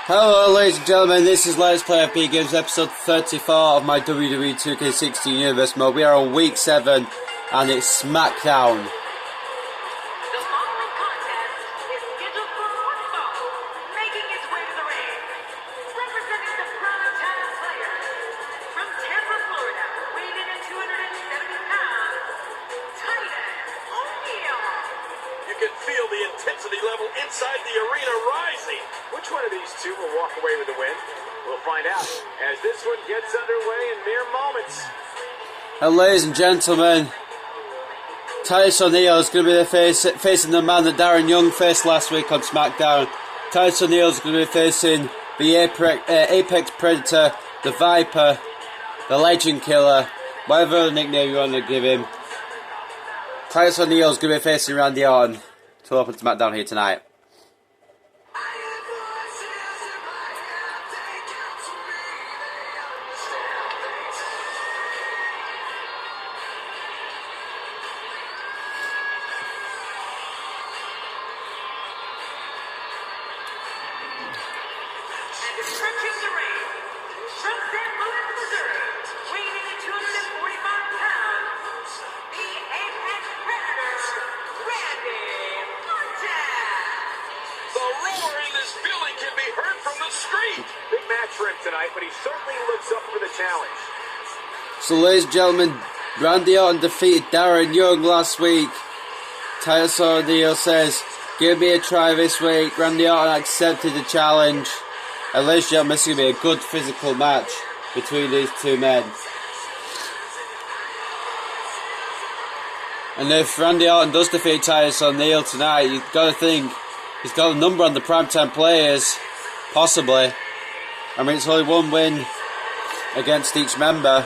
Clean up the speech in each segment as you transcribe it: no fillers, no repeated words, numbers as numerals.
Hello ladies and gentlemen, this is Let's Play FB Games episode 34 of my WWE 2K16 Universe mode. We are on week 7 and it's Smackdown. The following contest is scheduled for one fall, making its way to the ring. Representing the primetime players, from Tampa, Florida, weighing in at 270 pounds, Titus. You can feel the intensity level inside the arena rising. Which one of these two will walk away with the win? We'll find out as this one gets underway in mere moments. And ladies and gentlemen, Titus O'Neil is going to be facing the man that Darren Young faced last week on Smackdown. Titus O'Neil is going to be facing the Apex Predator, the Viper, the Legend Killer, whatever nickname you want to give him. Titus O'Neil is going to be facing Randy Orton to open Smackdown here tonight. Approaching the ring, from St. Louis, Missouri, weighing in at 245 pounds, the Apex Predator, Randy Orton. The roar in this building can be heard from the street. Big match for him tonight, but he certainly looks up for the challenge. So ladies and gentlemen, Randy Orton defeated Darren Young last week. Titus O'Neil says, "Give me a try this week." Randy Orton accepted the challenge. And ladies and gentlemen, this is going to be a good physical match between these two men. And if Randy Orton does defeat Titus O'Neil tonight, you've got to think he's got a number on the primetime players, possibly. I mean, it's only one win against each member.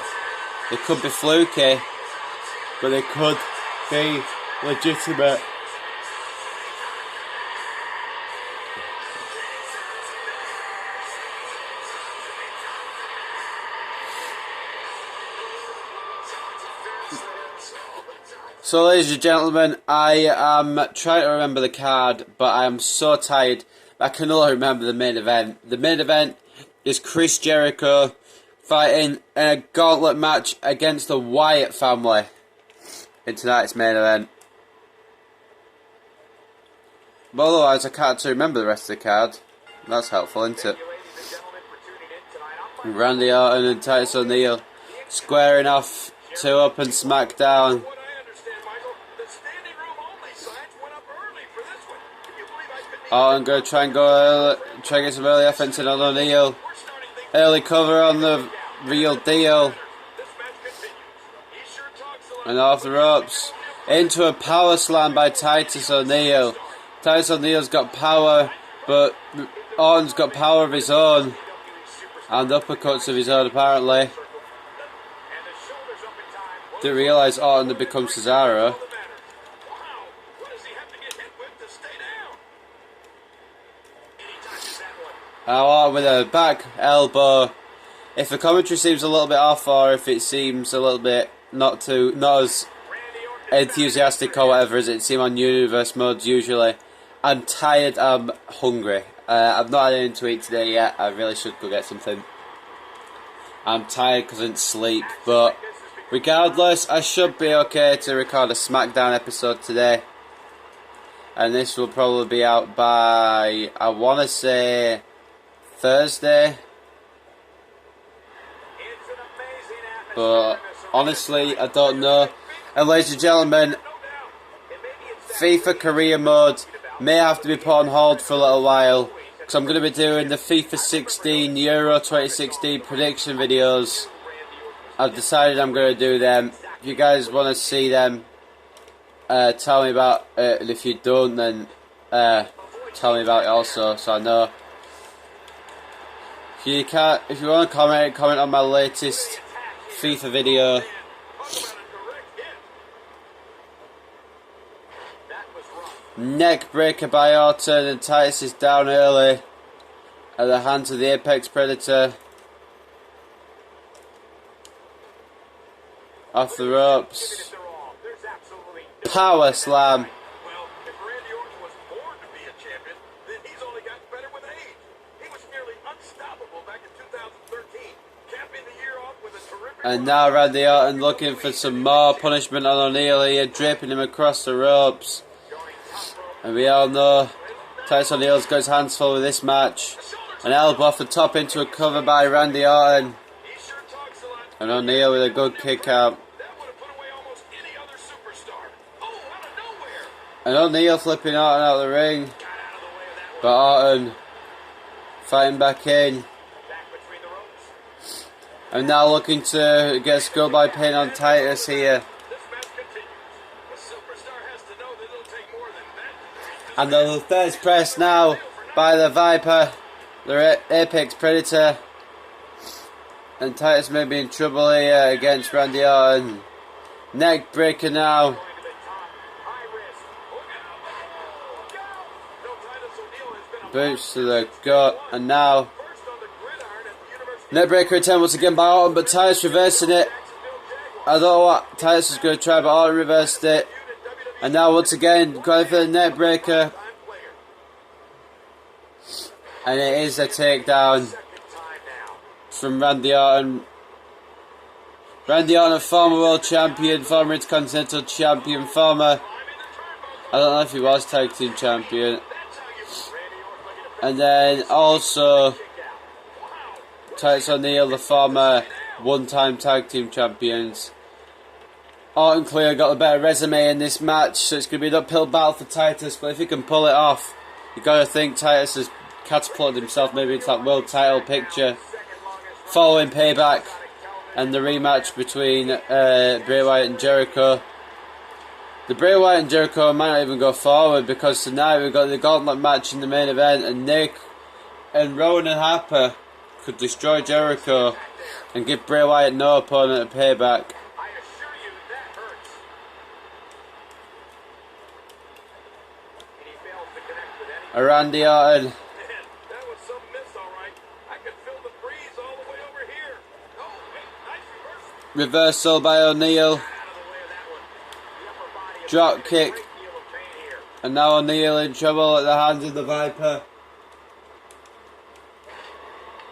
It could be fluky, but it could be legitimate. So ladies and gentlemen, I am trying to remember the card, but I am so tired. I can only remember the main event. The main event is Chris Jericho fighting in a gauntlet match against the Wyatt family in tonight's main event. But otherwise, I can't actually remember the rest of the card. That's helpful, isn't it? Randy Orton and Titus O'Neil squaring off to open Smackdown. I'm going to try and get some early offense in on O'Neil. Early cover on the real deal. And off the ropes. Into a power slam by Titus O'Neil. Titus O'Neil's got power, but Orton's got power of his own. And uppercuts of his own, apparently. Didn't realise Orton had become Cesaro. Orton with a back elbow. If the commentary seems a little bit off, or if it seems a little bit not as enthusiastic or whatever as it seems on Universe modes usually, I'm tired, I'm hungry. I've not had anything to eat today yet. I really should go get something. I'm tired because I didn't sleep, but regardless, I should be okay to record a Smackdown episode today. And this will probably be out by, I want to say, Thursday. But honestly, I don't know. And ladies and gentlemen, FIFA career mode may have to be put on hold for a little while, because I'm going to be doing the FIFA 16 Euro 2016 prediction videos. I've decided I'm going to do them. If you guys want to see them, tell me about it, and if you don't, then tell me about it also, so I know. If you want to comment on my latest FIFA video. Neck breaker by Orton, and Titus is down early at the hands of the Apex Predator. Off the ropes. Power slam. Well, if Randy Orton was born to be a champion, then he's only gotten better with age. He was nearly And now Randy Orton looking for some more punishment on O'Neil here, draping him across the ropes. And we all know Titus O'Neil's got his hands full with this match. An elbow off the top into a cover by Randy Orton. And O'Neil with a good kick out. And O'Neil flipping Orton out of the ring. But Orton fighting back in. And now looking to get a skull pin on Titus here. And the third press now by the Viper, the Apex Predator. And Titus may be in trouble here against Randy Orton. Neck breaker now. Boots to the gut. And now neckbreaker attempt once again by Orton, but Titus reversing it. I don't know what Titus was going to try, but Orton reversed it. And now once again going for the neckbreaker. And it is a takedown from Randy Orton. Randy Orton, a former world champion, former intercontinental champion, former, I don't know if he was tag team champion. And then also Titus O'Neil, the former one-time tag team champions. Orton clearly got a better resume in this match, so it's going to be an uphill battle for Titus, but if he can pull it off, you got to think Titus has catapulted himself maybe into that world title picture. Following Payback and the rematch between Bray Wyatt and Jericho. The Bray Wyatt and Jericho might not even go forward, because tonight we've got the Gauntlet match in the main event, and Nick and Rowan and Harper could destroy Jericho and give Bray Wyatt no opponent at Payback. A Randy Orton reversal by O'Neil. Drop kick. And now O'Neil in trouble at the hands of the Viper.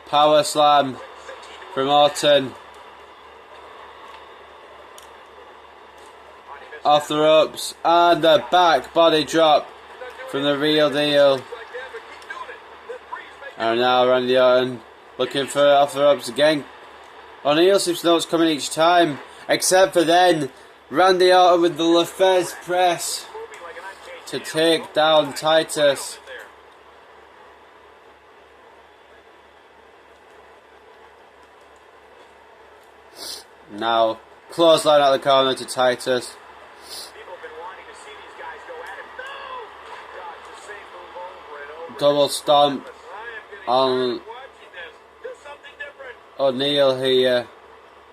Power slam from Orton. Off the ropes. And a back body drop from the Real Deal. And now Randy Orton looking for off the ropes again. O'Neil seems to know what's coming each time. Except for then, Randy Orton with the Lefebvre press to take down Titus. Now, clothesline out the corner to Titus. Double stomp on O'Neil here.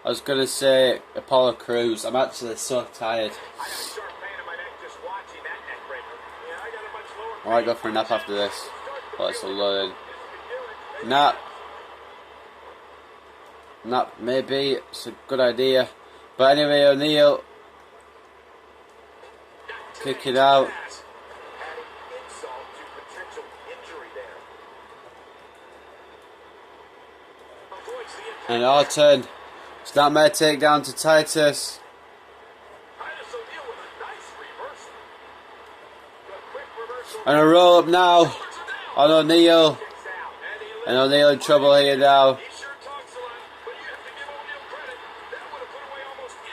I was going to say Apollo Crews. I'm actually so tired. I might go for a nap after this. But it's a loading. Nap. Nap, maybe. It's a good idea. But anyway, O'Neil kick it out. And Orton. Snapmare takedown to Titus. And a roll up now on O'Neil. And O'Neil in trouble here now.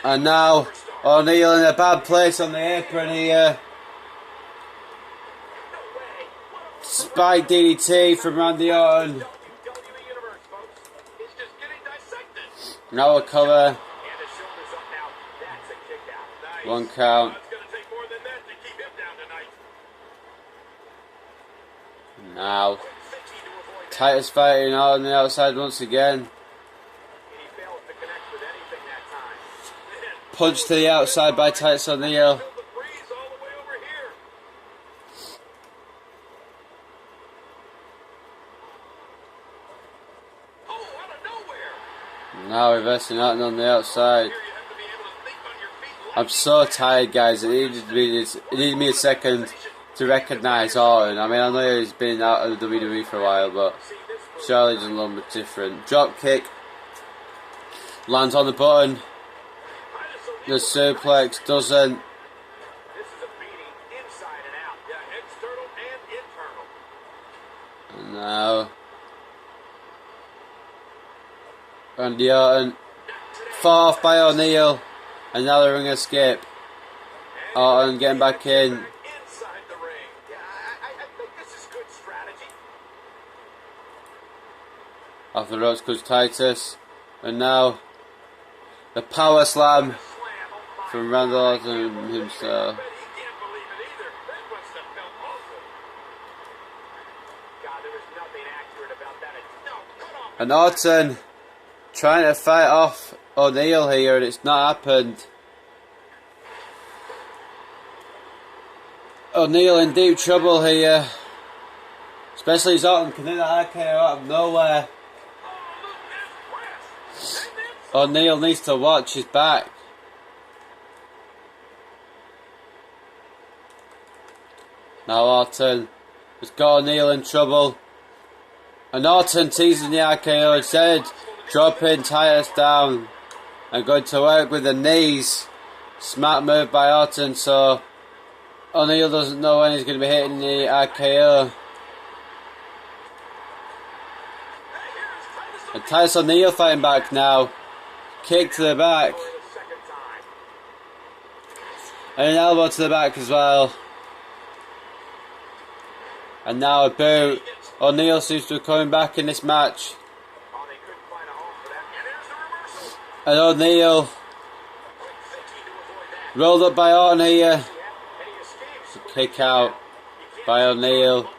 And now O'Neil in a bad place on the apron here. Spike DDT from Randy Orton. Now a cover. One count. Now Titus fighting on the outside once again. Punch to the outside by Titus O'Neil. Now reversing Orton on the outside. I'm so tired, guys. It needed me a second to recognise Orton. I mean, I know he's been out of the WWE for a while, but surely doesn't look much different. Drop kick Lands on the button. The suplex doesn't. This is a beating inside and out. Yeah, external and internal. And now Randy Orton fought off by O'Neil. Another ring escape. Orton getting back in. Inside the ring. Yeah, I think this is good strategy. Off the ropes goes Titus. And now the power slam from Randy Orton himself. He can't believe it either. That must have felt awful. God, there was nothing accurate about that. No, cut off. And Orton trying to fight off O'Neil here, and it's not happened. O'Neil in deep trouble here. Especially as Orton can hit that RKO out of nowhere. O'Neil needs to watch his back. Now Orton has got O'Neil in trouble. And Orton teasing the RKO instead, dropping Titus down and going to work with the knees. Smart move by Orton, so O'Neil doesn't know when he's going to be hitting the RKO. And Titus O'Neil fighting back now. Kick to the back. And an elbow to the back as well. And now a boot. O'Neil seems to be coming back in this match. And O'Neil rolled up by Orton here. Kick out by O'Neil.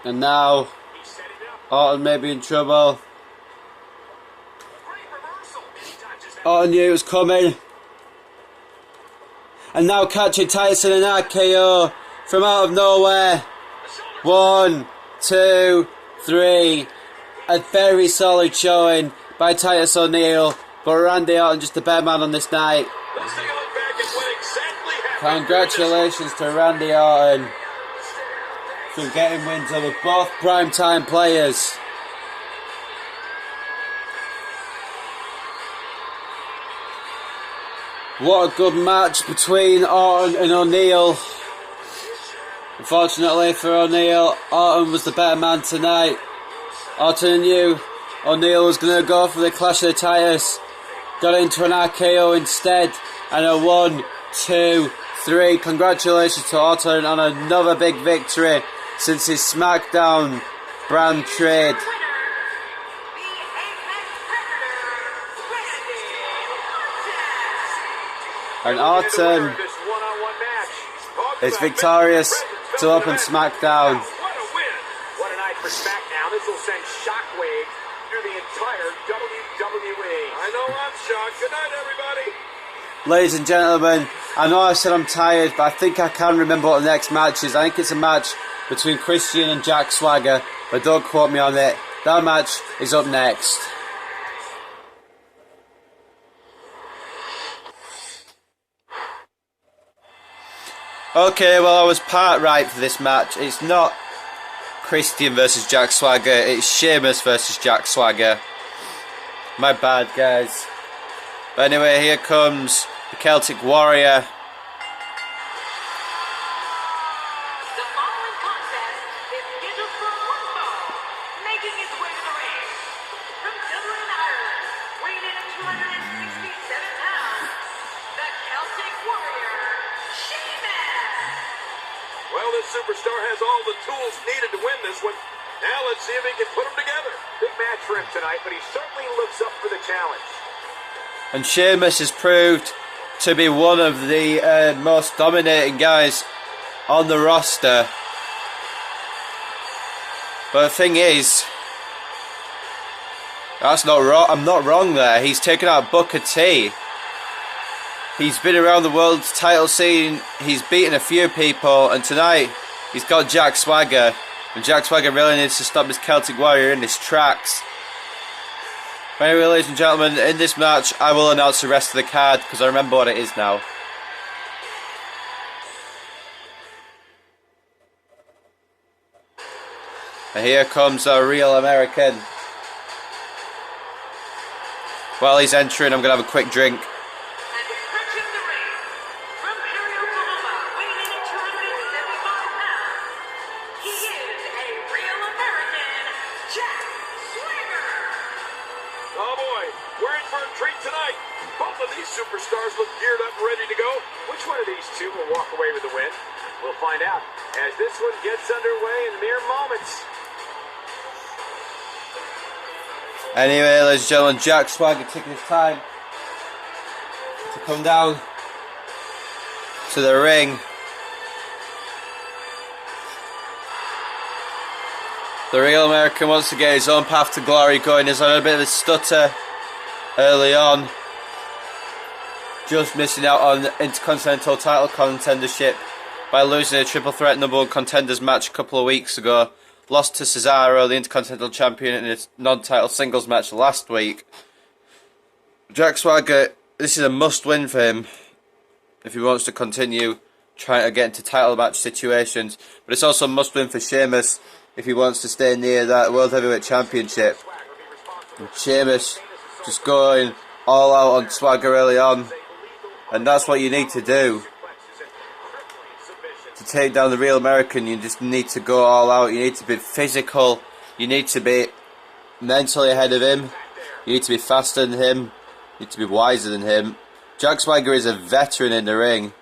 And now Orton may be in trouble. Orton knew it was coming. And now catching Titus in an RKO from out of nowhere. 1, 2, 3. A very solid showing by Titus O'Neil. But Randy Orton just the better man on this night. Congratulations to Randy Orton for getting wins over both primetime players. What a good match between Orton and O'Neil. Unfortunately for O'Neil, Orton was the better man tonight. Orton knew O'Neil was going to go for the Clash of the Titus. Got into an RKO instead. And a 1, 2, 3. Congratulations to Orton on another big victory since his Smackdown brand trade. And Orton is victorious to open Smackdown. What a night for Smackdown. This will send shockwaves through the entire WWE. I know I'm shocked. Good night, everybody. Ladies and gentlemen, I know I said I'm tired, but I think I can remember what the next match is. I think it's a match between Christian and Jack Swagger, but don't quote me on it. That match is up next. Okay, well I was part right for this match. It's not Christian versus Jack Swagger, it's Sheamus versus Jack Swagger. My bad, guys. But anyway, here comes the Celtic Warrior. The following contest is scheduled for one fall, making its way to the ring. From Dublin, Ireland, weighing in at 267 pounds, the Celtic Warrior, Sheamus. Well, this superstar has all the tools needed to win this one. Now let's see if he can put them together. Big match for him tonight, but he certainly looks up for the challenge. And Sheamus has proved to be one of the most dominating guys on the roster. But the thing is, that's not wrong. I'm not wrong there. He's taken out Booker T. He's been around the world title scene. He's beaten a few people, and tonight he's got Jack Swagger. And Jack Swagger really needs to stop this Celtic Warrior in his tracks. But anyway, ladies and gentlemen, in this match, I will announce the rest of the card because I remember what it is now. And here comes a real American. While he's entering, I'm going to have a quick drink. Superstars look geared up and ready to go. Which one of these two will walk away with the win? We'll find out as this one gets underway in mere moments. Anyway, ladies and gentlemen, Jack Swagger taking his time to come down to the ring. The real American wants to get his own path to glory going. He's on a bit of a stutter early on. Just missing out on Intercontinental title contendership by losing a triple threat number one contenders match a couple of weeks ago. Lost to Cesaro, the Intercontinental champion, in a non-title singles match last week. Jack Swagger, this is a must-win for him if he wants to continue trying to get into title match situations. But it's also a must-win for Sheamus if he wants to stay near that World Heavyweight Championship. And Sheamus just going all out on Swagger early on. And that's what you need to do. To take down the real American, you just need to go all out. You need to be physical. You need to be mentally ahead of him. You need to be faster than him. You need to be wiser than him. Jack Swagger is a veteran in the ring.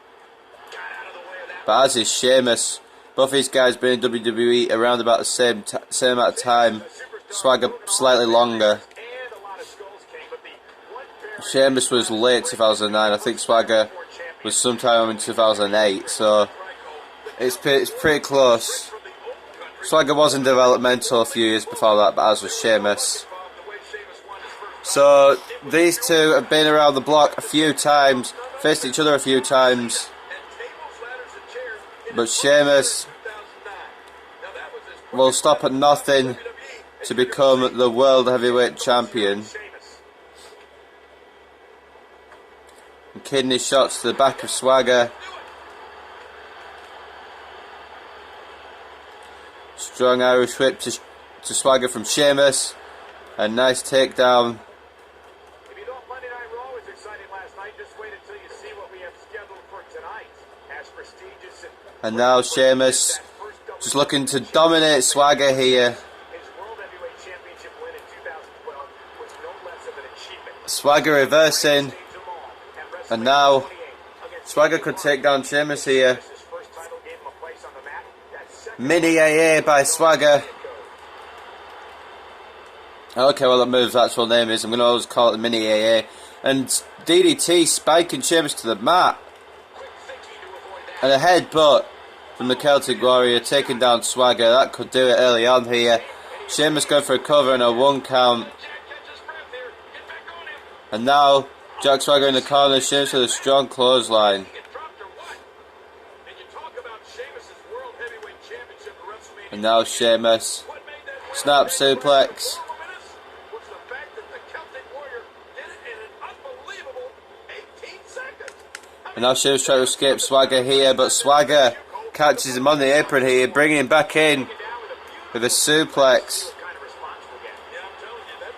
But as is Sheamus. Both these guys been in WWE around about the same amount of time. Swagger slightly longer. Sheamus was late 2009. I think Swagger was sometime in 2008. So it's pretty close. Swagger was in developmental a few years before that, but as was Sheamus. So these two have been around the block a few times, faced each other a few times. But Sheamus will stop at nothing to become the World Heavyweight Champion. And kidney shots to the back of Swagger. Strong Irish whip to Swagger from Sheamus. A nice takedown. If you thought Monday Night Raw was exciting last night, just wait until you see what we have scheduled for tonight. As prestigious and now Sheamus just looking to dominate Swagger here. His World Heavyweight Championship win in 2012 was no less of an achievement. Swagger reversing. And now Swagger could take down Sheamus here. Mini AA by Swagger. Okay, well that move's actual name is. I'm going to always call it the Mini AA. And DDT spiking Sheamus to the mat. And a headbutt from the Celtic Warrior taking down Swagger. That could do it early on here. Sheamus going for a cover and a 1 count. And now Jack Swagger in the corner. Sheamus with a strong clothesline. And now Sheamus. Snap suplex. And now Sheamus trying to escape Swagger here, but Swagger catches him on the apron here, bringing him back in with a suplex.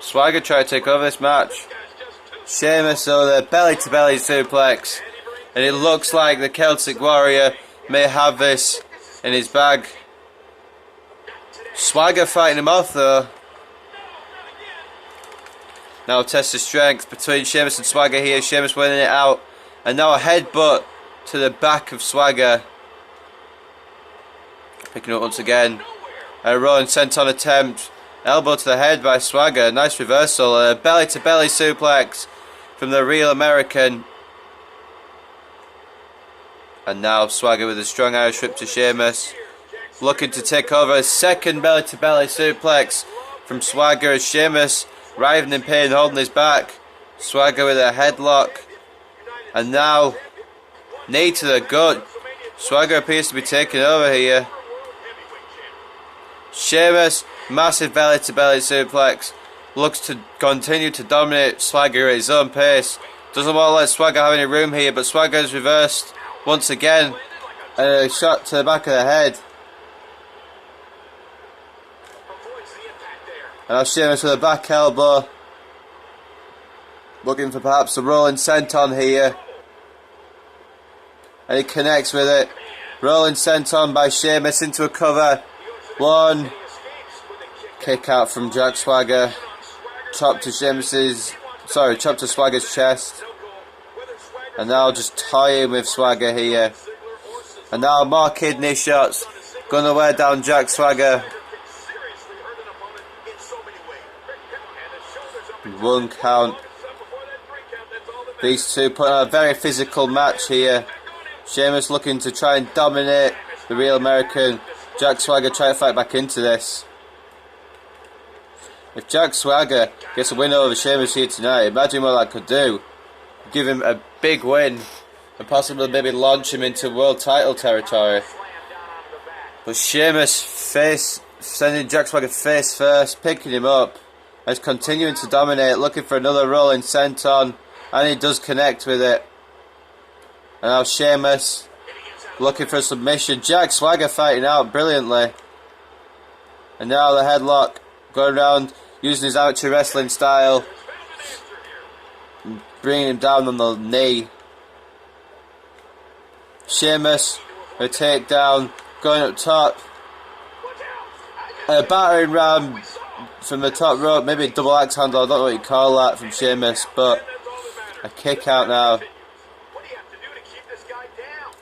Swagger trying to take over this match. Sheamus with a belly-to-belly suplex. And it looks like the Celtic Warrior may have this in his bag. Swagger fighting him off though. Now test of strength between Sheamus and Swagger here. Sheamus winning it out. And now a headbutt to the back of Swagger. Picking up once again. A Rowan senton attempt. Elbow to the head by Swagger. Nice reversal. A belly to belly suplex from the real American. And now Swagger with a strong Irish whip to Sheamus. Looking to take over a second belly to belly suplex from Swagger as Sheamus writhing in pain, holding his back. Swagger with a headlock. And now knee to the gut. Swagger appears to be taking over here. Sheamus, massive belly to belly suplex. Looks to continue to dominate Swagger at his own pace. Doesn't want to let Swagger have any room here, but Swagger is reversed once again. And a shot to the back of the head. And now Sheamus with a back elbow. Looking for perhaps a rolling senton here. And he connects with it. Rolling senton by Sheamus into a cover. One. Kick out from Jack Swagger. Chop to chop to Swagger's chest. And now just toying with Swagger here. And now more kidney shots. Gonna wear down Jack Swagger. 1 count. These two put on a very physical match here. Sheamus looking to try and dominate the Real American. Jack Swagger trying to fight back into this. If Jack Swagger gets a win over Sheamus here tonight, imagine what that could do. Give him a big win and possibly maybe launch him into world title territory. But Sheamus sending Jack Swagger face first, picking him up, and is continuing to dominate, looking for another rolling senton, and he does connect with it. And now Sheamus looking for a submission. Jack Swagger fighting out brilliantly. And now the headlock going around using his amateur wrestling style, bringing him down on the knee. Sheamus a takedown, going up top. A battering ram from the top rope, maybe a double axe handle, I don't know what you call that from Sheamus, but a kick out now.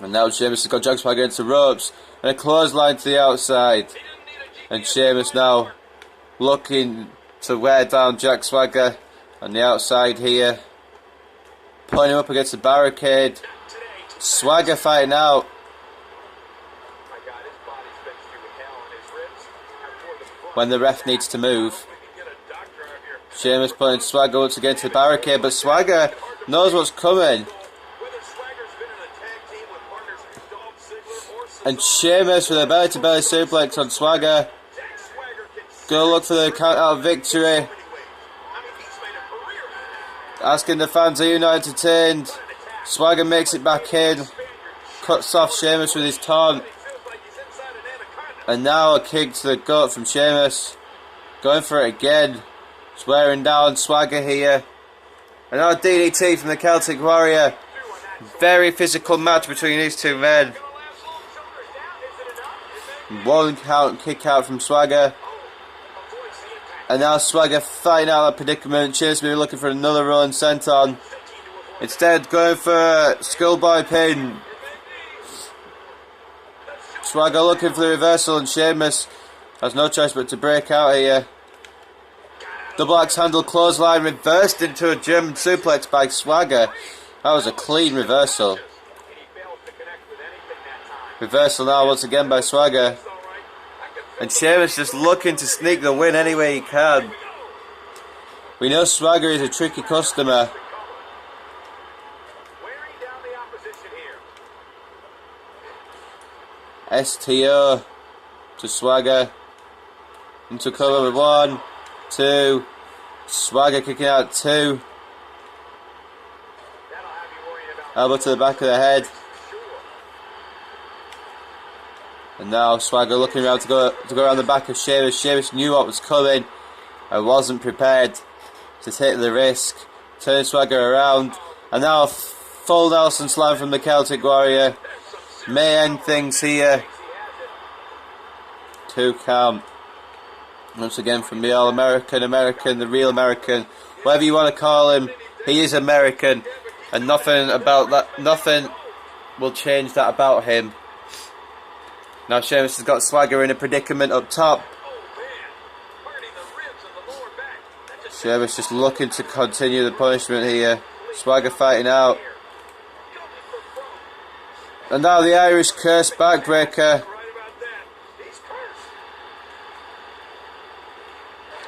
And now Sheamus has got Jack Swagger into the ropes, and a clothesline to the outside. And Sheamus now looking to wear down Jack Swagger on the outside here. Putting him up against the barricade. Swagger fighting out. When the ref needs to move. Sheamus putting Swagger once again to the barricade, but Swagger knows what's coming. And Sheamus with a belly-to-belly suplex on Swagger. Go look for the count-out victory. Asking the fans, are you not entertained? Swagger makes it back in. Cuts off Sheamus with his taunt. And now a kick to the gut from Sheamus. Going for it again. Swearing down Swagger here. And now DDT from the Celtic Warrior. Very physical match between these two men. 1 count kick out from Swagger. And now Swagger fighting out of that predicament. Sheamus may be looking for another rolling senton. Instead going for a schoolboy pin. Swagger looking for the reversal, and Sheamus has no choice but to break out here. Double axe handle clothesline reversed into a German suplex by Swagger. That was a clean reversal. Reversal now once again by Swagger. And Sheamus just looking to sneak the win any way he can. We know Swagger is a tricky customer. STO to Swagger. Into cover with 1, 2. Swagger kicking out 2. Elbow to the back of the head. And now Swagger looking around to go around the back of Sheamus. Sheamus knew what was coming and wasn't prepared to take the risk. Turn Swagger around. And now a full Nelson slam from the Celtic Warrior. May end things here. 2 count. Once again from the All-American, the Real American. Whatever you want to call him, he is American. And nothing will change that about him. Now Sheamus has got Swagger in a predicament up top. Sheamus just looking to continue the punishment here. Swagger fighting out. And now the Irish Curse backbreaker.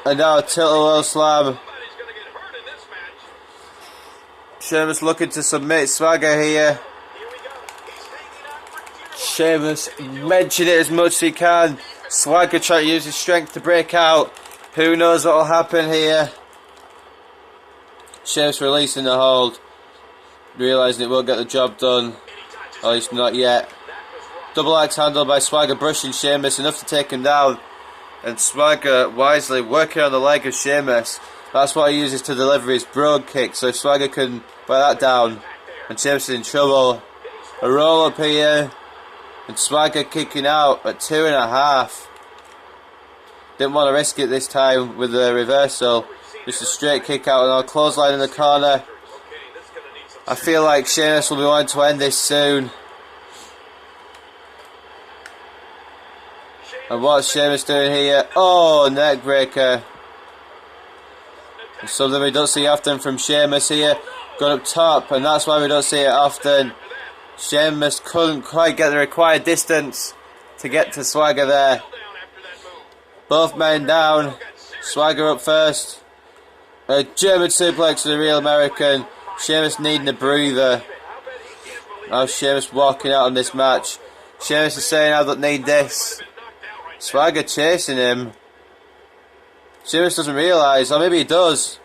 And now a tilt-a-whirl slam. Sheamus looking to submit Swagger here. Sheamus mentioning it as much as he can. Swagger trying to use his strength to break out. Who knows what will happen here. Sheamus releasing the hold. Realising it won't get the job done. At least not yet. Double axe handle by Swagger brushing Sheamus. Enough to take him down. And Swagger wisely working on the leg of Sheamus. That's what he uses to deliver his broad kick. So Swagger can put that down. And Sheamus is in trouble. A roll up here. And Swagger kicking out at 2.5. Didn't want to risk it this time with the reversal. Just a straight kick out and a clothesline in the corner. I feel like Sheamus will be wanting to end this soon. And what's Sheamus doing here? Oh, neck breaker. Something we don't see often from Sheamus here. Going up top, and that's why we don't see it often. Sheamus couldn't quite get the required distance to get to Swagger there. Both men down. Swagger up first. A German suplex to the real American. Sheamus needing a breather. Now Sheamus walking out on this match. Sheamus is saying, I don't need this. Swagger chasing him. Sheamus doesn't realise, or maybe he does.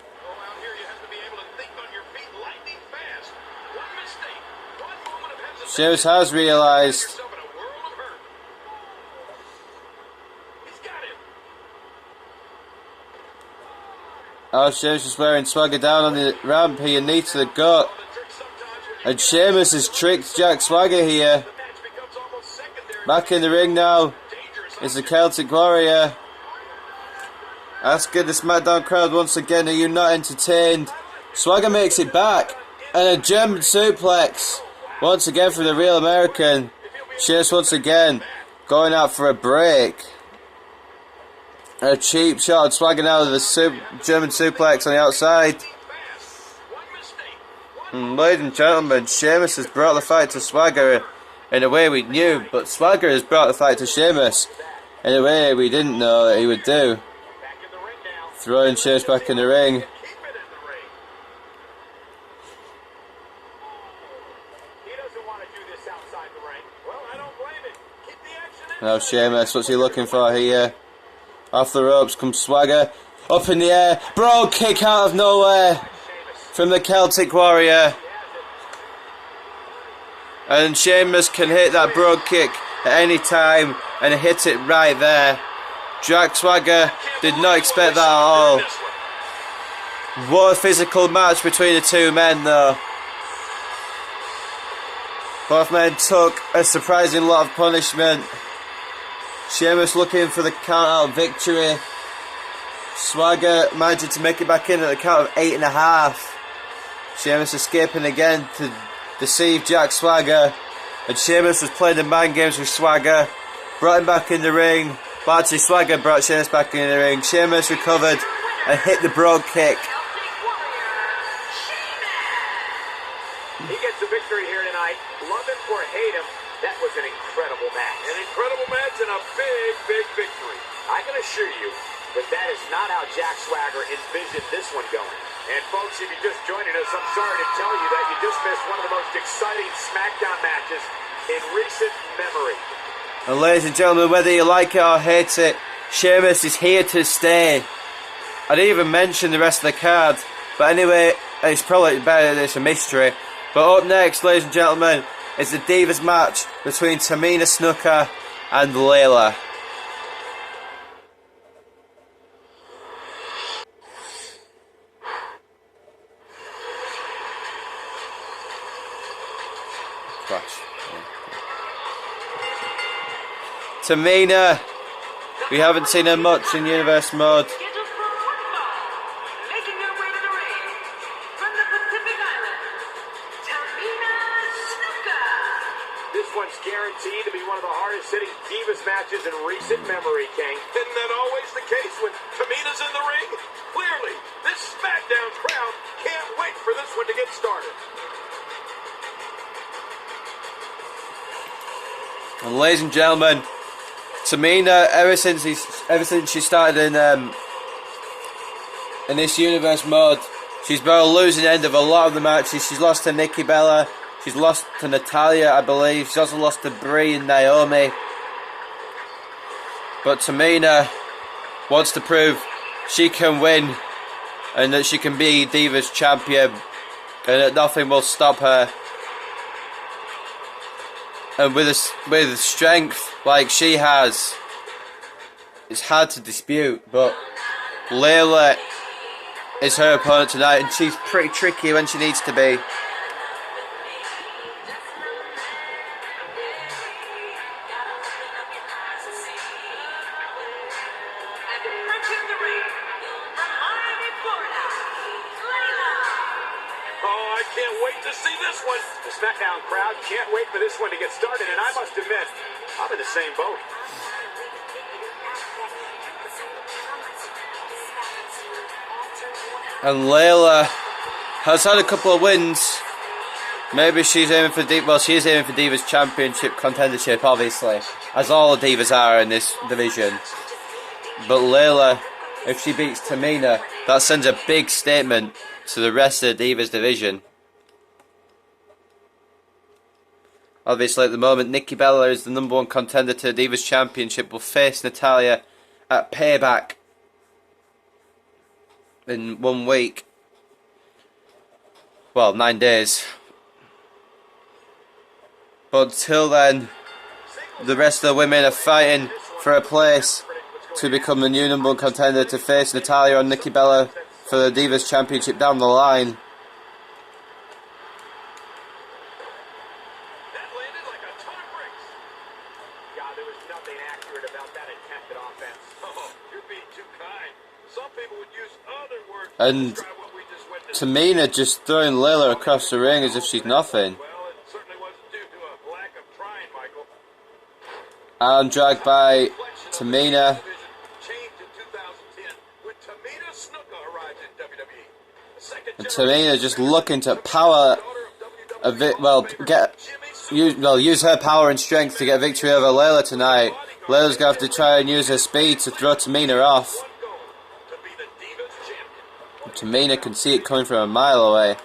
Sheamus has realised. Oh, Sheamus is wearing Swagger down on the ramp here, knee to the gut. And Sheamus has tricked Jack Swagger here. Back in the ring now is the Celtic Warrior. Asking the Smackdown crowd once again, are you not entertained? Swagger makes it back. And a German suplex. Once again for the real American. Sheamus once again going out for a break. A cheap shot. Swagger now with the German suplex on the outside. And ladies and gentlemen, Sheamus has brought the fight to Swagger in a way we knew, but Swagger has brought the fight to Sheamus in a way we didn't know that he would do. Throwing Sheamus back in the ring. Now Sheamus, what's he looking for here? Off the ropes comes Swagger. Up in the air. Broad kick out of nowhere from the Celtic Warrior. And Sheamus can hit that broad kick at any time and hit it right there. Jack Swagger did not expect that at all. What a physical match between the two men though. Both men took a surprising lot of punishment. Sheamus looking for the count out victory. Swagger managing to make it back in at the count of 8.5. Sheamus escaping again to deceive Jack Swagger. And Sheamus was playing the mind games with Swagger. Brought him back in the ring. But actually Swagger brought Sheamus back in the ring. Sheamus recovered and hit the broad kick. He gets the victory here tonight. Love him or hate him, that was an incredible match. An incredible match and a big, big victory. I can assure you that that is not how Jack Swagger envisioned this one going. And folks, if you're just joining us, I'm sorry to tell you that you just missed one of the most exciting Smackdown matches in recent memory. And ladies and gentlemen, whether you like it or hate it, Sheamus is here to stay. I didn't even mention the rest of the card, but anyway, it's probably better that it's a mystery. But up next, ladies and gentlemen, is the Divas match between Tamina Snuka and Layla. Tamina, we haven't seen her much in Universe mode. This one's guaranteed to be one of the hardest hitting Divas matches in recent memory, King. Isn't that always the case when Tamina's in the ring? Clearly, this Smackdown crowd can't wait for this one to get started. And ladies and gentlemen, Tamina, ever since she started in this universe mode, she's been a losing end of a lot of the matches. She's lost to Nikki Bella, she's lost to Natalia, I believe. She's also lost to Brie and Naomi. But Tamina wants to prove she can win and that she can be Divas champion and that nothing will stop her. And with strength like she has, it's hard to dispute, but Layla is her opponent tonight, and she's pretty tricky when she needs to be. Entering the ring from Miami, Florida, Layla. Oh, I can't wait to see this one. The Smackdown crowd can't wait for this one to get started, and I must admit, I'm in the same boat. And Layla has had a couple of wins. Maybe she's aiming for she is aiming for Divas Championship contendership, obviously, as all the Divas are in this division. But Layla, if she beats Tamina, that sends a big statement to the rest of the Divas division. Obviously, at the moment, Nikki Bella is the #1 contender to the Divas Championship. Will face Natalya at Payback in 1 week. Well, 9 days. But until then, the rest of the women are fighting for a place to become the new #1 contender to face Natalya and Nikki Bella for the Divas Championship down the line. That landed like a ton of bricks. God, there was nothing accurate about that attempted offense. Oh, you're being too kind. Some people would use other words to And describe what we just witnessed. Tamina just throwing Layla across the ring as if she's nothing. Well, it certainly wasn't due to a lack of trying, Michael. Arm dragged by Tamina. Changed in 2010 when Tamina Snuka arrived in WWE. The second And Tamina just looking to power a use her power and strength to get a victory over Layla tonight. Layla's gonna have to try and use her speed to throw Tamina off. to be the Divas champion. Tamina can see it coming from a mile away.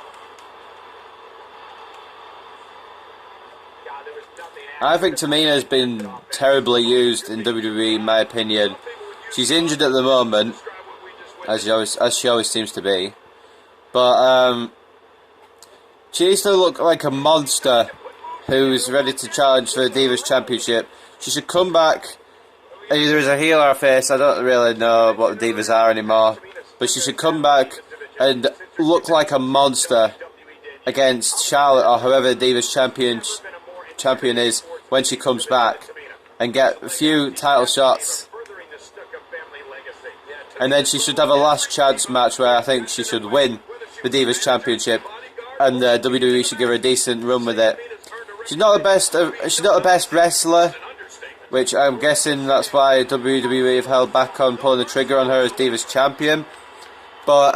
God, there was nothing I think Tamina has been terribly used in WWE, in my opinion. She's injured at the moment, as she always seems to be. But she needs to look like a monster who's ready to challenge for the Divas Championship. She should come back either as a heel or a face. I don't really know what the Divas are anymore. But she should come back and look like a monster against Charlotte or whoever the Divas champion is when she comes back, and get a few title shots. furthering the Snuka family legacy. And then she should have a last chance match where I think she should win the Divas Championship, and WWE should give her a decent run with it. She's not the best. She's not the best wrestler, which I'm guessing that's why WWE have held back on pulling the trigger on her as Divas Champion. But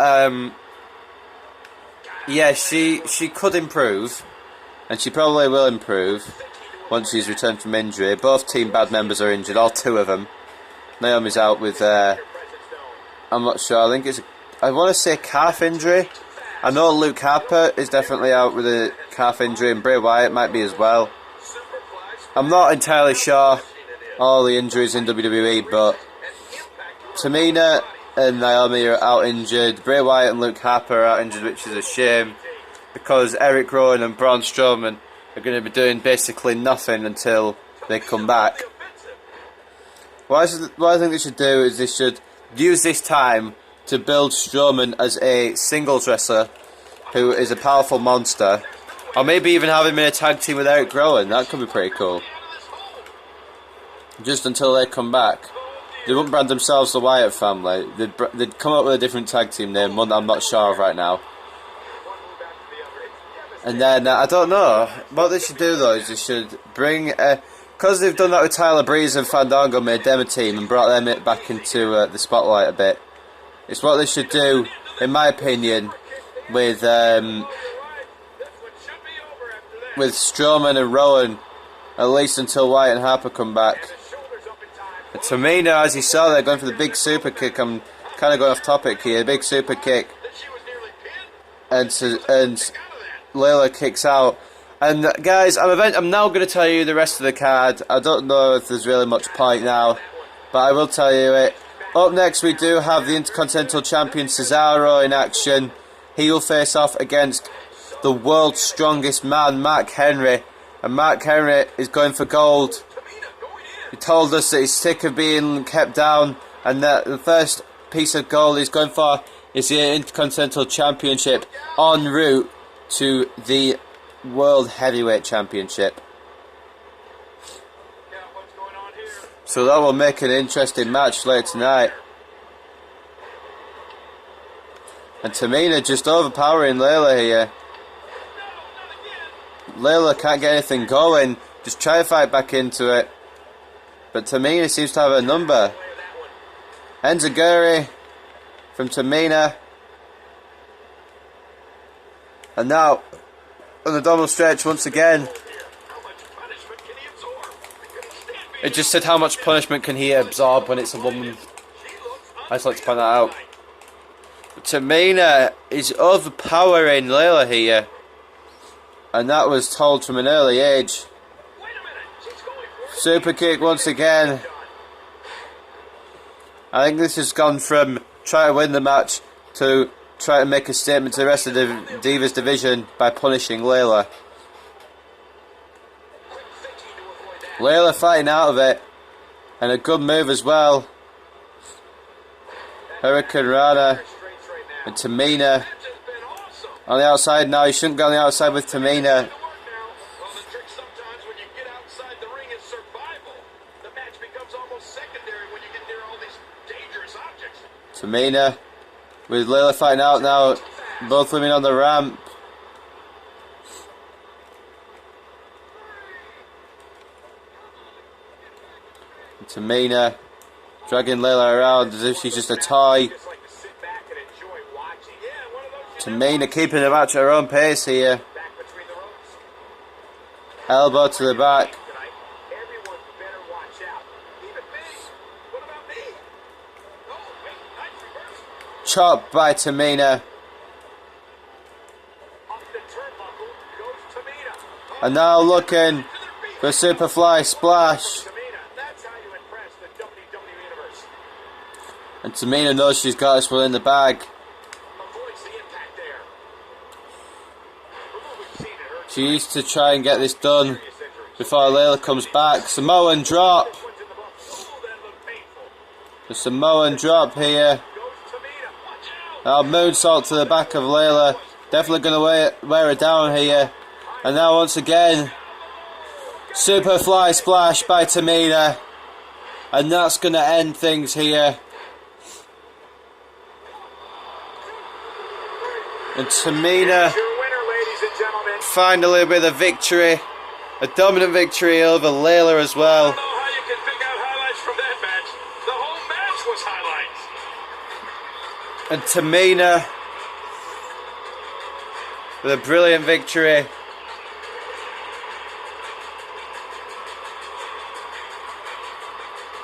yeah, she could improve, and she probably will improve once she's returned from injury. Both Team Bad members are injured, all 2 of them. Naomi's out with I'm not sure. I think I want to say calf injury. I know Luke Harper is definitely out with a calf injury, and Bray Wyatt might be as well. I'm not entirely sure all the injuries in WWE, but Tamina and Naomi are out injured. Bray Wyatt and Luke Harper are out injured, which is a shame, because Eric Rowan and Braun Strowman are going to be doing basically nothing until they come back. What I think they should do is they should use this time to build Strowman as a singles wrestler who is a powerful monster, or maybe even have him in a tag team with Eric Rowan. That could be pretty cool. Just until they come back. They wouldn't brand themselves the Wyatt family. They'd come up with a different tag team name, one that I'm not sure of right now. And then, I don't know. What they should do, though, is they should bring... because they've done that with Tyler Breeze and Fandango, made them a team and brought them back into the spotlight a bit. It's what they should do, in my opinion, with Strowman and Rowan, at least until Wyatt and Harper come back. And Tamina, as you saw, they're going for the big super kick. I'm kind of going off topic here. Big super kick, and Layla kicks out. And guys, I'm now going to tell you the rest of the card. I don't know if there's really much point now, but I will tell you it. Up next, we do have the Intercontinental Champion Cesaro in action. He will face off against the world's strongest man, Mark Henry. And Mark Henry is going for gold. He told us that he's sick of being kept down, and that the first piece of gold he's going for is the Intercontinental Championship en route to the World Heavyweight Championship. So that will make an interesting match later tonight. And Tamina just overpowering Layla here. Layla can't get anything going. Just try to fight back into it. But Tamina seems to have a number. Enziguri from Tamina. And now, on the double stretch once again. It just said how much punishment can he absorb when it's a woman. I just like to point that out. But Tamina is overpowering Layla here. And that was told from an early age. Super kick once again. I think this has gone from try to win the match to try to make a statement to the rest of the Divas division by punishing Layla. Layla fighting out of it. And a good move as well. Hurricane Rana and Tamina on the outside now. You shouldn't go on the outside with Tamina. Tamina with Layla fighting out now. Both women on the ramp. Tamina dragging Layla around as if she's just a toy. Tamina keeping the match at her own pace here. Elbow to the back. Chop by Tamina. And now looking for a Superfly splash. And Tamina knows she's got this one in the bag. She needs to try and get this done before Layla comes back. Samoan drop. The Samoan drop here. Now moonsault to the back of Layla. Definitely going to wear her down here. And now once again, Superfly splash by Tamina. And that's going to end things here. And Tamina finally with a victory. A dominant victory over Layla as well. I don't know how you can pick out highlights from that match. The whole match was highlights. And Tamina with a brilliant victory.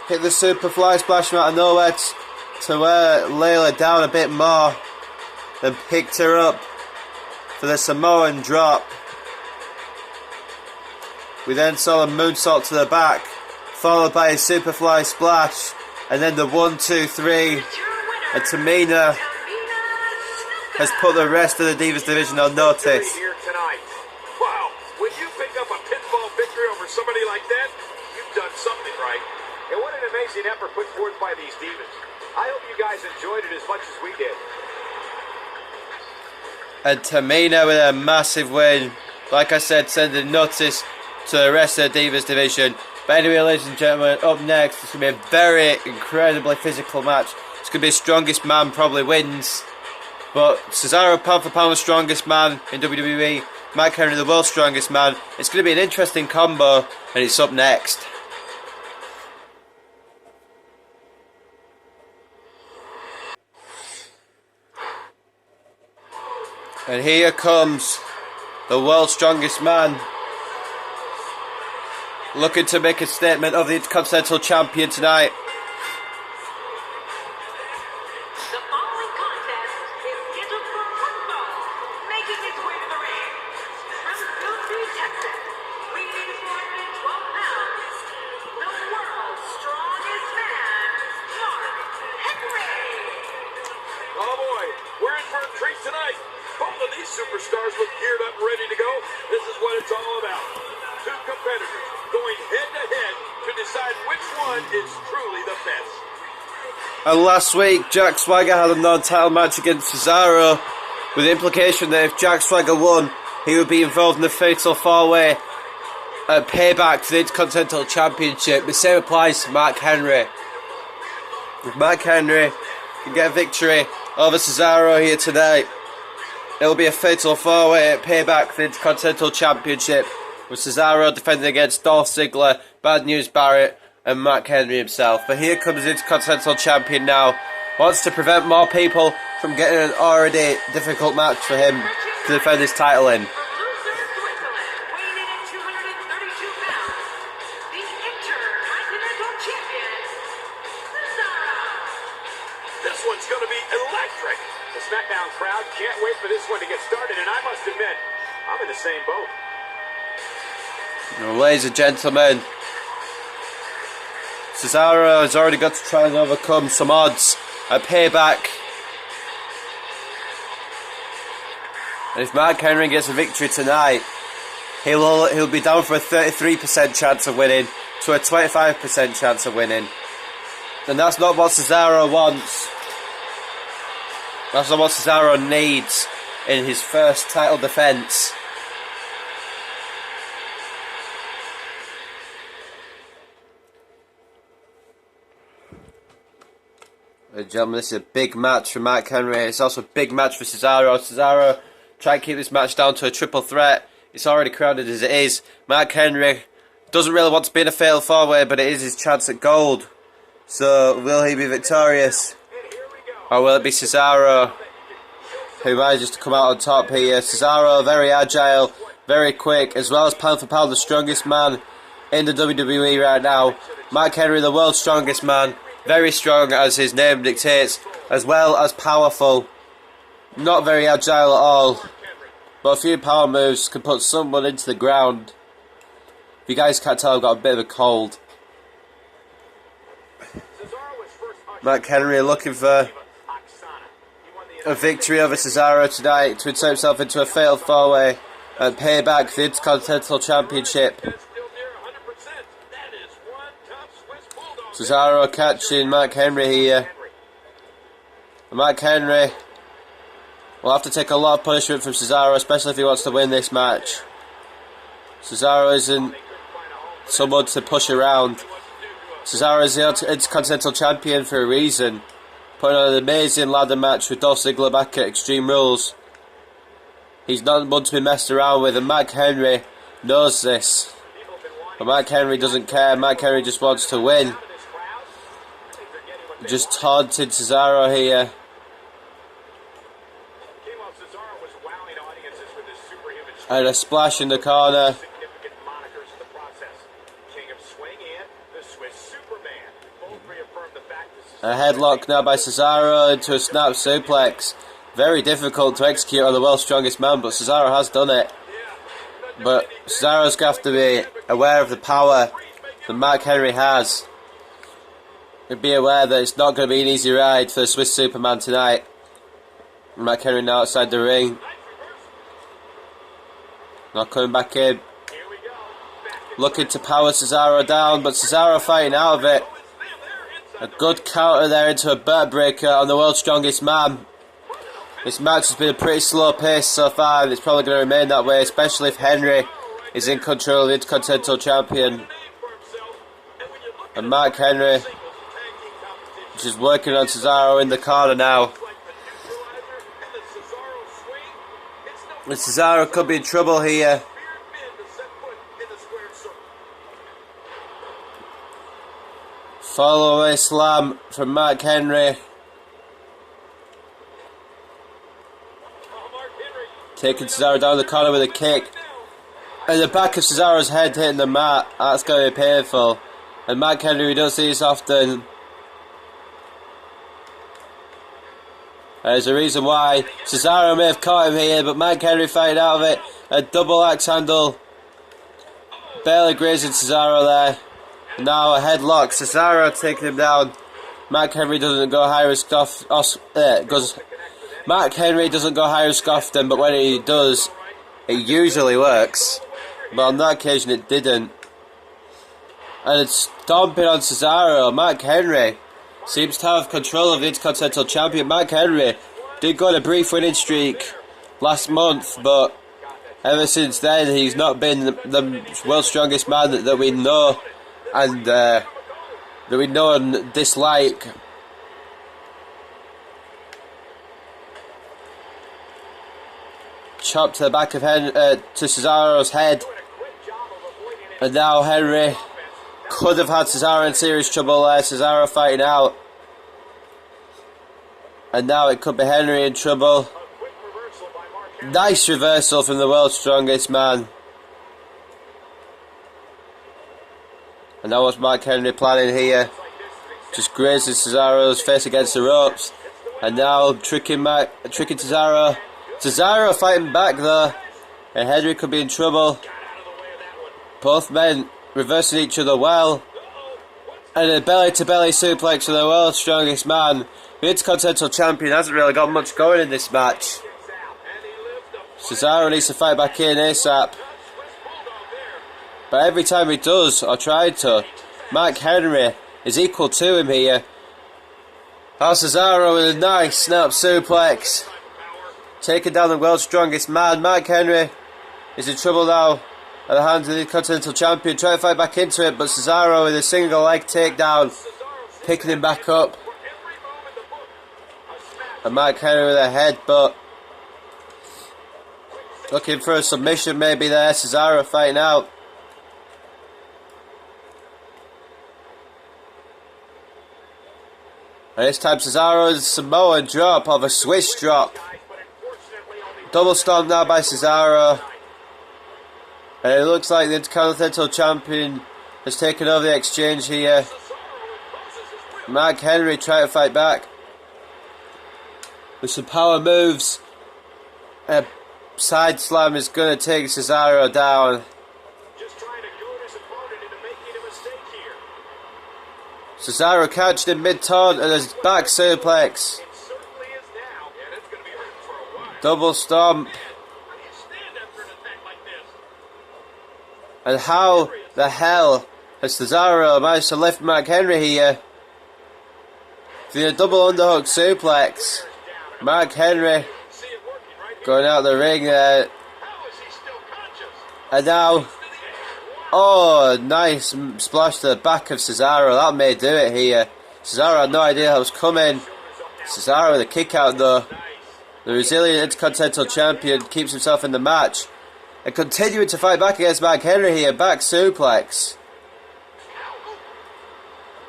Hit the Superfly splash from out of nowhere to wear Layla down a bit more. Then picked her up for the Samoan drop. We then saw a moonsault to the back, followed by a Superfly splash, and then the 1, 2, 3. And Tamina has put the rest of the Divas division on notice. Here tonight. Wow, when you pick up a pinfall victory over somebody like that, you've done something right. And what an amazing effort put forth by these Divas. I hope you guys enjoyed it as much as we did. And Tamina with a massive win. Like I said, sending notice to the rest of the Divas division. But anyway, ladies and gentlemen, up next, it's going to be a very incredibly physical match. It's going to be strongest man probably wins. But Cesaro, pound for pound, the strongest man in WWE. Mike Henry, the world's strongest man. It's going to be an interesting combo, and it's up next. And here comes the world's strongest man, looking to make a statement of the Intercontinental Champion tonight. The following contest is scheduled for one fall, making its way to the ring. From Guthrie, Texas, weighing 412 pounds, the world's strongest man, Mark Henry. Oh boy, we're in for a treat tonight. Both of these superstars look geared up and ready to go. This is what it's all about. Two competitors going head to head to decide which one is truly the best. And last week, Jack Swagger had a non-title match against Cesaro, with the implication that if Jack Swagger won, he would be involved in the Fatal 4-Way payback for the Intercontinental Championship. The same applies to Mark Henry. If Mark Henry can get a victory over Cesaro here tonight, it will be a Fatal 4-Way payback for the Intercontinental Championship, with Cesaro defending against Dolph Ziggler, Bad News Barrett, and Mark Henry himself. But here comes the Intercontinental Champion now. Wants to prevent more people from getting an already difficult match for him to defend his title in. This one's going to be electric. The Smackdown crowd can't wait for this one to get started, and I must admit, I'm in the same boat. Now, ladies and gentlemen, Cesaro has already got to try and overcome some odds at Payback. And if Mark Henry gets a victory tonight, he'll be down for a 33% chance of winning to a 25% chance of winning. And that's not what Cesaro wants. That's not what Cesaro needs in his first title defence. Ladies and gentlemen, this is a big match for Mark Henry. It's also a big match for Cesaro. Cesaro try and keep this match down to a triple threat. It's already crowded as it is. Mark Henry doesn't really want to be in a fatal 4-way, but it is his chance at gold. So, will he be victorious? Or will it be Cesaro who manages to come out on top here? Cesaro, very agile, very quick, as well as pound for pound the strongest man in the WWE right now. Mark Henry, the world's strongest man. Very strong, as his name dictates, as well as powerful. Not very agile at all, but a few power moves can put someone into the ground. If you guys can't tell, I've got a bit of a cold. Mark Henry looking for a victory over Cesaro tonight to insert himself into a fatal 4-way and payback for the Intercontinental Championship. Cesaro catching Mark Henry here. And Mark Henry will have to take a lot of punishment from Cesaro, especially if he wants to win this match. Cesaro isn't someone to push around. Cesaro is the Intercontinental Champion for a reason, putting on an amazing ladder match with Dolph Ziggler back at Extreme Rules. He's not one to be messed around with, and Mark Henry knows this. But Mark Henry doesn't care. Mark Henry just wants to win. Just taunted Cesaro here. And a splash in the corner. A headlock now by Cesaro into a snap suplex. Very difficult to execute on the world's strongest man, but Cesaro has done it. But Cesaro's going to have to be aware of the power that Mark Henry has. And be aware that it's not going to be an easy ride for the Swiss Superman tonight. Mark Henry now outside the ring. Now coming back in. Looking to power Cesaro down, but Cesaro fighting out of it. A good counter there into a bird breaker on the world's strongest man. This match has been a pretty slow pace so far, and it's probably going to remain that way, especially if Henry is in control of the Intercontinental Champion. And Mark Henry just working on Cesaro in the corner now. And Cesaro could be in trouble here. Follow away slam from Mark Henry. Taking Cesaro down the corner with a kick. And the back of Cesaro's head hitting the mat. That's going to be painful. And Mark Henry, we don't see this often. There's a reason why. Cesaro may have caught him here, but Mark Henry fighting out of it. A double axe handle. Barely grazing Cesaro there. Now a headlock. Cesaro taking him down. Mark Henry doesn't go high risk Mark Henry doesn't go high risk often, but when he does, it usually works. But on that occasion it didn't. And it's stomping on Cesaro. Mark Henry seems to have control of the Intercontinental Champion. Mark Henry did go on a brief winning streak last month, but ever since then he's not been the world's strongest man that we know and that we know and dislike. Chop to the back of to Cesaro's head, and now Henry could have had Cesaro in serious trouble there. Cesaro fighting out, and now it could be Henry in trouble. Nice reversal from the world's strongest man. And now what's Mark Henry planning here? Just grazing Cesaro's face against the ropes, and now tricking Cesaro. Cesaro fighting back though, and Henry could be in trouble. Both men reversing each other well, and a belly-to-belly suplex from the world's strongest man. The Intercontinental Champion hasn't really got much going in this match. Cesaro needs to fight back in ASAP, but every time he does, or tried to, Mark Henry is equal to him here. Now Cesaro with a nice snap suplex, taking down the world's strongest man. Mark Henry is in trouble now at the hands of the Continental Champion, trying to fight back into it, but Cesaro with a single leg takedown, picking him back up. And Mark Henry with a headbutt, looking for a submission maybe there. Cesaro fighting out. And this time Cesaro's Samoan drop of a Swiss drop. Double stomp now by Cesaro. And it looks like the Intercontinental Champion has taken over the exchange here. Mark Henry trying to fight back with some power moves. A side slam is going to take Cesaro down. Cesaro catched him mid-taunt and his back suplex. Double stomp. And how the hell has Cesaro managed to lift Mark Henry here? Via double underhook suplex. Mark Henry going out the ring there. And now, oh, nice splash to the back of Cesaro. That may do it here. Cesaro had no idea that was coming. Cesaro with a kick out though. The resilient Intercontinental Champion keeps himself in the match. And continuing to fight back against Mark Henry here. Back suplex.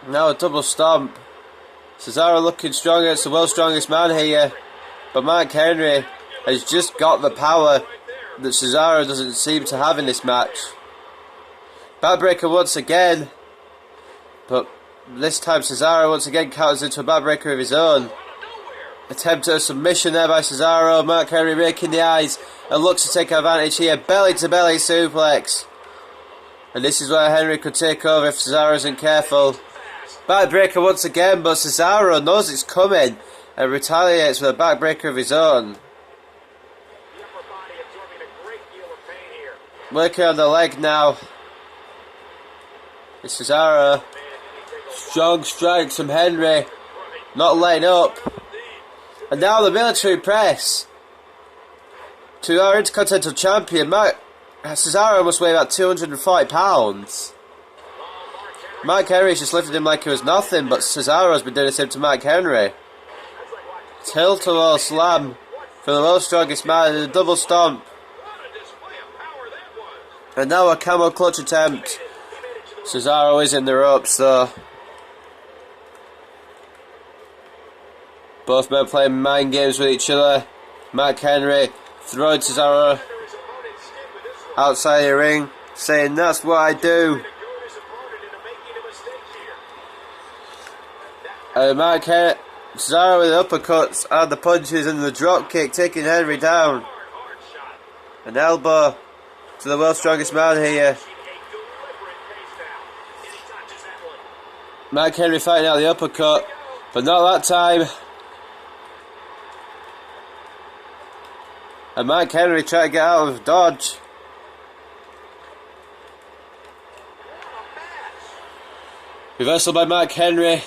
Now a double stomp. Cesaro looking strong against the world's strongest man here. But Mark Henry has just got the power that Cesaro doesn't seem to have in this match. Backbreaker once again. But this time Cesaro once again counters into a backbreaker of his own. Attempt at a submission there by Cesaro. Mark Henry raking the eyes and looks to take advantage here. Belly to belly suplex. And this is where Henry could take over if Cesaro isn't careful. Backbreaker once again, but Cesaro knows it's coming and retaliates with a backbreaker of his own. Working on the leg now. It's Cesaro. Strong strikes from Henry. Not letting up. And now the military press to our Intercontinental Champion. Cesaro must weigh about 240 pounds. Mark Henry's just lifted him like it was nothing, but Cesaro's been doing the same to Mark Henry. Tilt-a-whirl slam for the world's strongest man and a double stomp. And now a camel clutch attempt. Cesaro is in the ropes though. Both men playing mind games with each other. Mark Henry throwing Cesaro outside the ring, saying that's what I do. And Cesaro with the uppercuts and the punches and the drop kick, taking Henry down. An elbow to the world's strongest man here. Mark Henry fighting out the uppercut, but not that time. And Mark Henry trying to get out of dodge. Reversal by Mark Henry.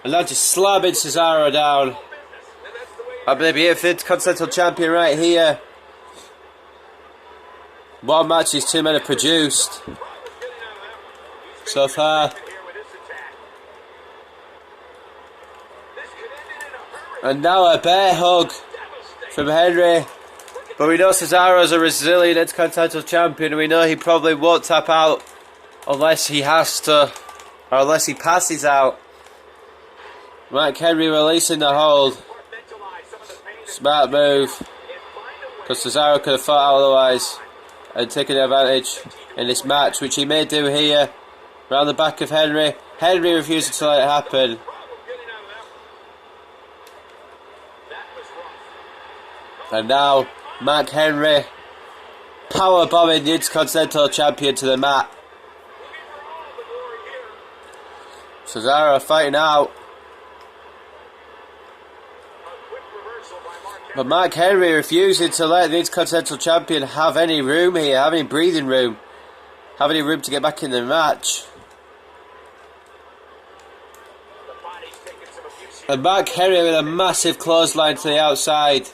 And now just slamming Cesaro down. I believe he hit the Continental Champion right here. One match these two men have produced so far. And now a bear hug from Henry. But we know Cesaro's a resilient Intercontinental Champion, and we know he probably won't tap out unless he has to, or unless he passes out. Mark Henry releasing the hold. Smart move. Because Cesaro could have fought otherwise and taken advantage in this match, which he may do here. Around the back of Henry. Henry refusing to let it happen. And now Mark Henry power bombing the Intercontinental Champion to the mat. Cesaro fighting out. But Mark Henry refusing to let the Intercontinental Champion have any room here, have any breathing room, have any room to get back in the match. And Mark Henry with a massive clothesline to the outside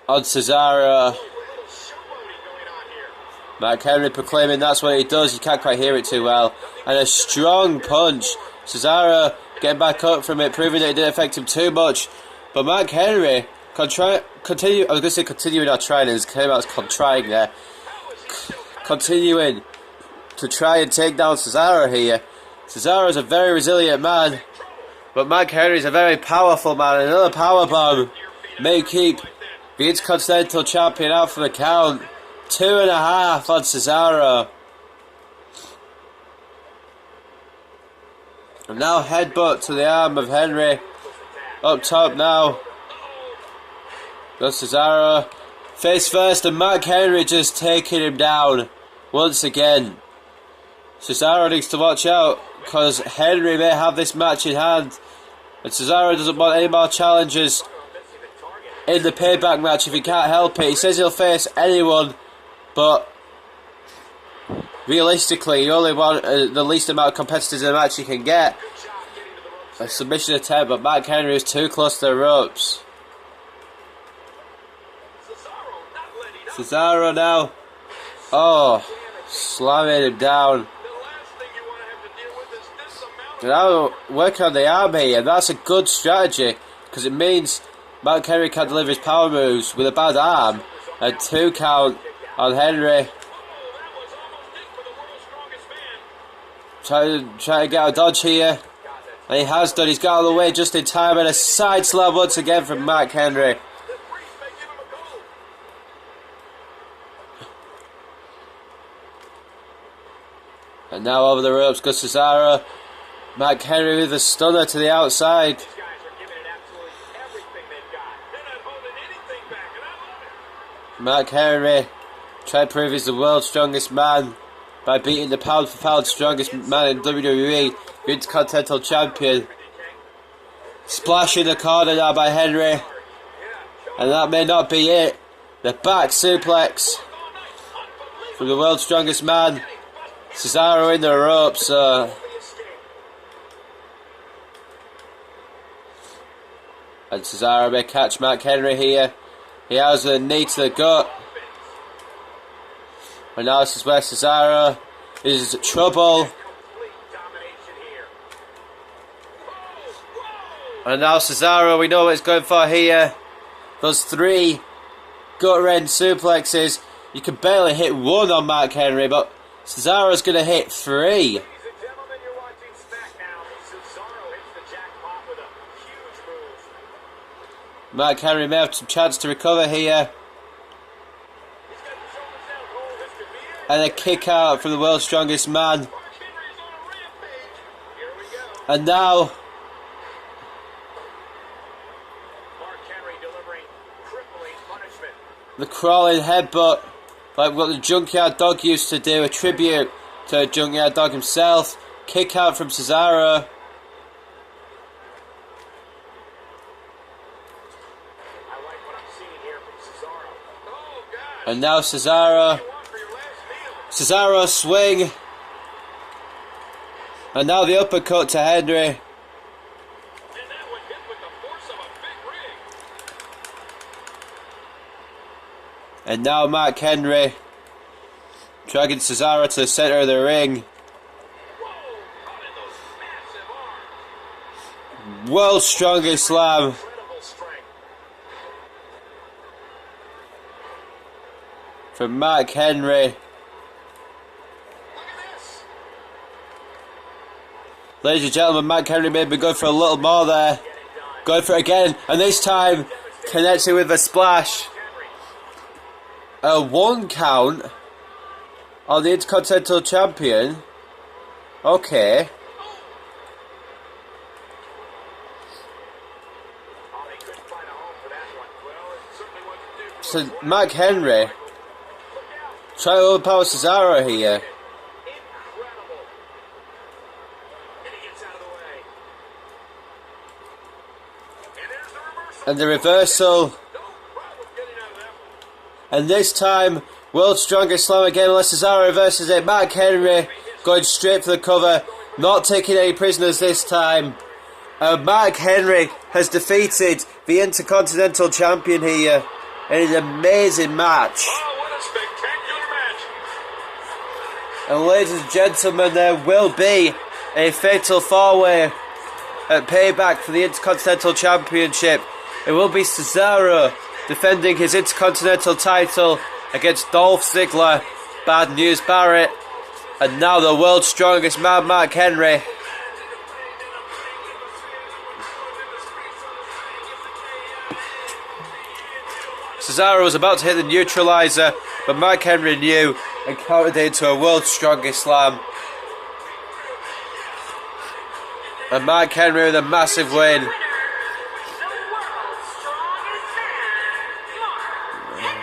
on Cesaro. Mark Henry proclaiming that's what he does. You can't quite hear it too well. And a strong punch. Cesaro getting back up from it, proving that it didn't affect him too much. But Mark Henry continuing not trying, it came out as contraying there. Continuing to try and take down Cesaro here. Cesaro is a very resilient man, but Mark Henry is a very powerful man. Another powerbomb may keep the Intercontinental Champion out for the count. 2.5 on Cesaro. And now headbutt to the arm of Henry. Up top now. Goes Cesaro. Face first, and Mark Henry just taking him down once again. Cesaro needs to watch out, because Henry may have this match in hand. And Cesaro doesn't want any more challenges in the payback match if he can't help it. He says he'll face anyone, but realistically, you only want the least amount of competitors in the match you can get. A submission attempt, but Mark Henry is too close to the ropes. Cesaro now. Oh, slamming him down. Now working on the arm here, and that's a good strategy, because it means Mark Henry can't deliver his power moves with a bad arm. A 2 count on Henry. Trying to get a dodge here. And he has done. He's got out of the way just in time, and a side slam once again from Mark Henry. And now over the ropes goes Cesaro. Mark Henry with a stunner to the outside. Mark Henry trying to prove he's the world's strongest man by beating the pound for pound strongest man in WWE, the Intercontinental Champion. Splash in the corner now by Henry. And that may not be it. The back suplex from the world's strongest man. Cesaro in the ropes. And Cesaro may catch Mark Henry here. He has a knee to the gut. And now this is where Cesaro is in trouble. And now Cesaro, we know what he's going for here. Those 3 gut-wrench suplexes. You can barely hit 1 on Mark Henry, but Cesaro's going to hit 3. Ladies and gentlemen, you're watching Smackdown. Cesaro hits the jackpot with a huge move. Mark Henry may have some chance to recover here. And a kick out from the world's strongest man. And now the crawling headbutt, like what the Junkyard Dog used to do, a tribute to the Junkyard Dog himself. Kick out from Cesaro. And now Cesaro swing. And now the uppercut to Henry. And that one hit with the force of a big ring. And now Mark Henry dragging Cesaro to the center of the ring. Whoa, caught in those massive arms. World's strongest slam Incredible strength. from Mark Henry. Look at this. Ladies and gentlemen, Mark Henry may be going for a little more there. Going for it again, and this time connects it with a splash. A 1 count on the Intercontinental Champion. Okay. Oh, they couldn't find a home for that one. Well, it certainly wasn't due. So Mark Henry trying to overpower Cesaro here. Incredible. And he gets out of the way. And there's the reversal. And the reversal. No problem getting out of that one. And this time, world's strongest slam again, unless Cesaro reverses it. Mark Henry going straight for the cover, not taking any prisoners this time. Mark Henry has defeated the Intercontinental Champion here in an amazing match. Oh, what a spectacular match. And ladies and gentlemen, there will be a fatal four-way at Payback for the Intercontinental Championship. It will be Cesaro defending his Intercontinental title against Dolph Ziggler, Bad News Barrett, and now the world's strongest man, Mark Henry. Cesaro was about to hit the neutralizer, but Mark Henry knew and countered it into a world's strongest slam. And Mark Henry with a massive win. The world's strongest man,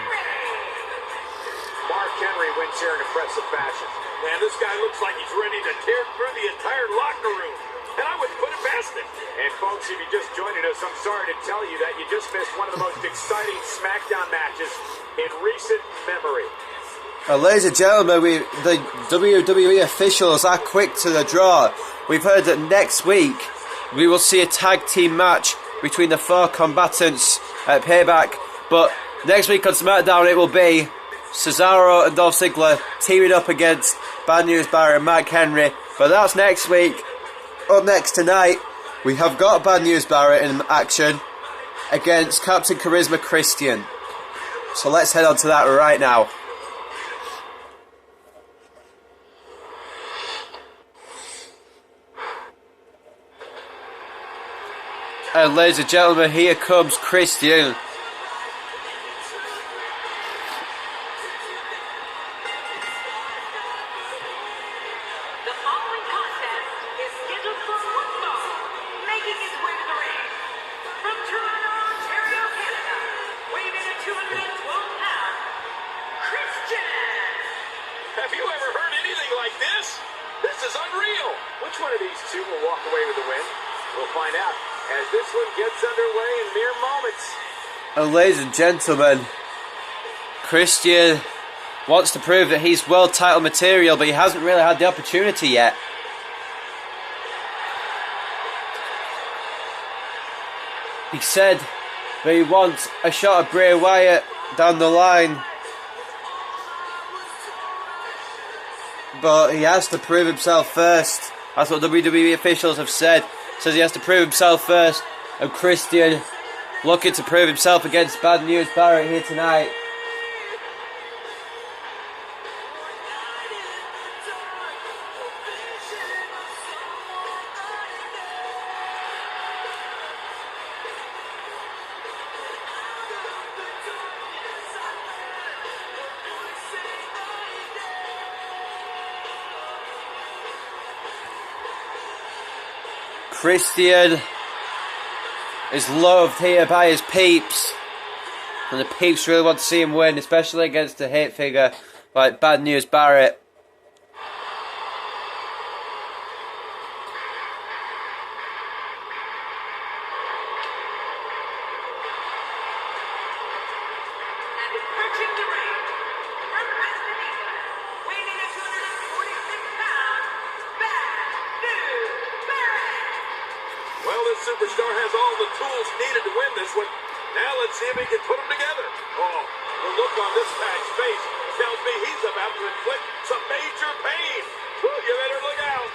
Mark Henry wins here in impressive fashion. Man, this guy looks like he's ready to tear through the entire locker room. And I wouldn't put it past him. And folks, if you just joined us, I'm sorry to tell you that you just missed one of the most exciting Smackdown matches in recent memory. Ladies and gentlemen, the WWE officials are quick to the draw. We've heard that next week we will see a tag team match between the 4 combatants at Payback. But next week on SmackDown it will be Cesaro and Dolph Ziggler teaming up against Bad News Barrett and Mark Henry. But that's next week. Up next tonight, we have got Bad News Barrett in action against Captain Charisma Christian. So let's head on to that right now. And ladies and gentlemen, here comes Christian. The following contest is scheduled for one fall, making his way to the ring. From Toronto, Ontario, Canada, weighing in at 212 pounds, Christian. Have you ever heard anything like this? This is unreal. Which one of these two will walk away with the win? We'll find out as this one gets underway in mere moments. And ladies and gentlemen, Christian wants to prove that he's world title material, but he hasn't really had the opportunity yet. He said that he wants a shot of Bray Wyatt down the line, but he has to prove himself first. That's what WWE officials have said. Says he has to prove himself first, and Christian looking to prove himself against Bad News Barrett here tonight. Christian is loved here by his peeps, and the peeps really want to see him win, especially against a hit figure like Bad News Barrett. And approaching the ring, from West England, weighing in at 246 pounds, Bad News superstar has all the tools needed to win this one. Now let's see if he can put them together. Oh, the look on this man's face tells me he's about to inflict some major pain. Whew, you better look out.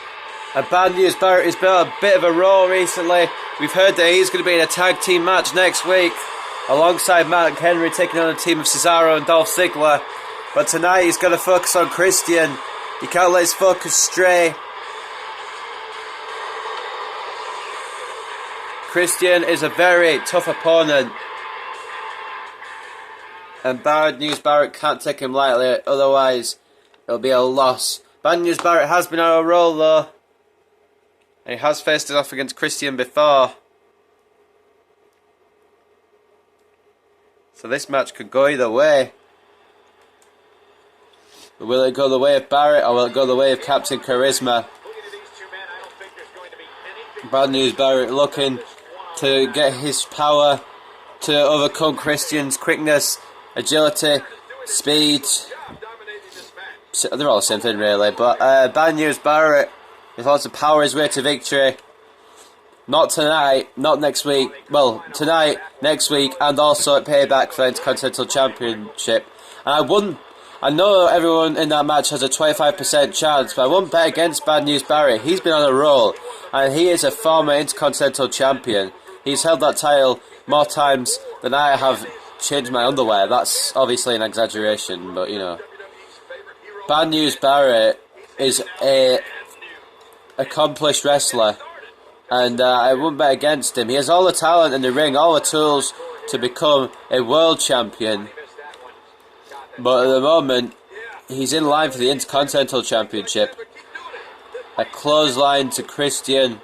And bad news, Barrett has been on a bit of a roll recently. We've heard that he's going to be in a tag team match next week, alongside Mark Henry taking on a team of Cesaro and Dolph Ziggler. But tonight he's going to focus on Christian. He can't let his focus stray. Christian is a very tough opponent. And bad news, Barrett can't take him lightly, otherwise it'll be a loss. Bad news, Barrett has been on a roll though. And he has faced it off against Christian before. So this match could go either way. But will it go the way of Barrett or will it go the way of Captain Charisma? Bad news, Barrett looking to get his power to overcome Christian's quickness, agility, speed. They're all the same thing really, but bad news, Barrett with lots of power his way to victory. Not tonight, not next week. Well, tonight, next week, and also at Payback for the Intercontinental Championship. And I know everyone in that match has a 25% chance, but I wouldn't bet against Bad News Barrett. He's been on a roll, and he is a former Intercontinental Champion. He's held that title more times than I have changed my underwear. That's obviously an exaggeration, but you know. Bad News Barrett is a accomplished wrestler, and I wouldn't bet against him. He has all the talent in the ring, all the tools to become a world champion. But at the moment, he's in line for the Intercontinental Championship. A clothesline to Christian.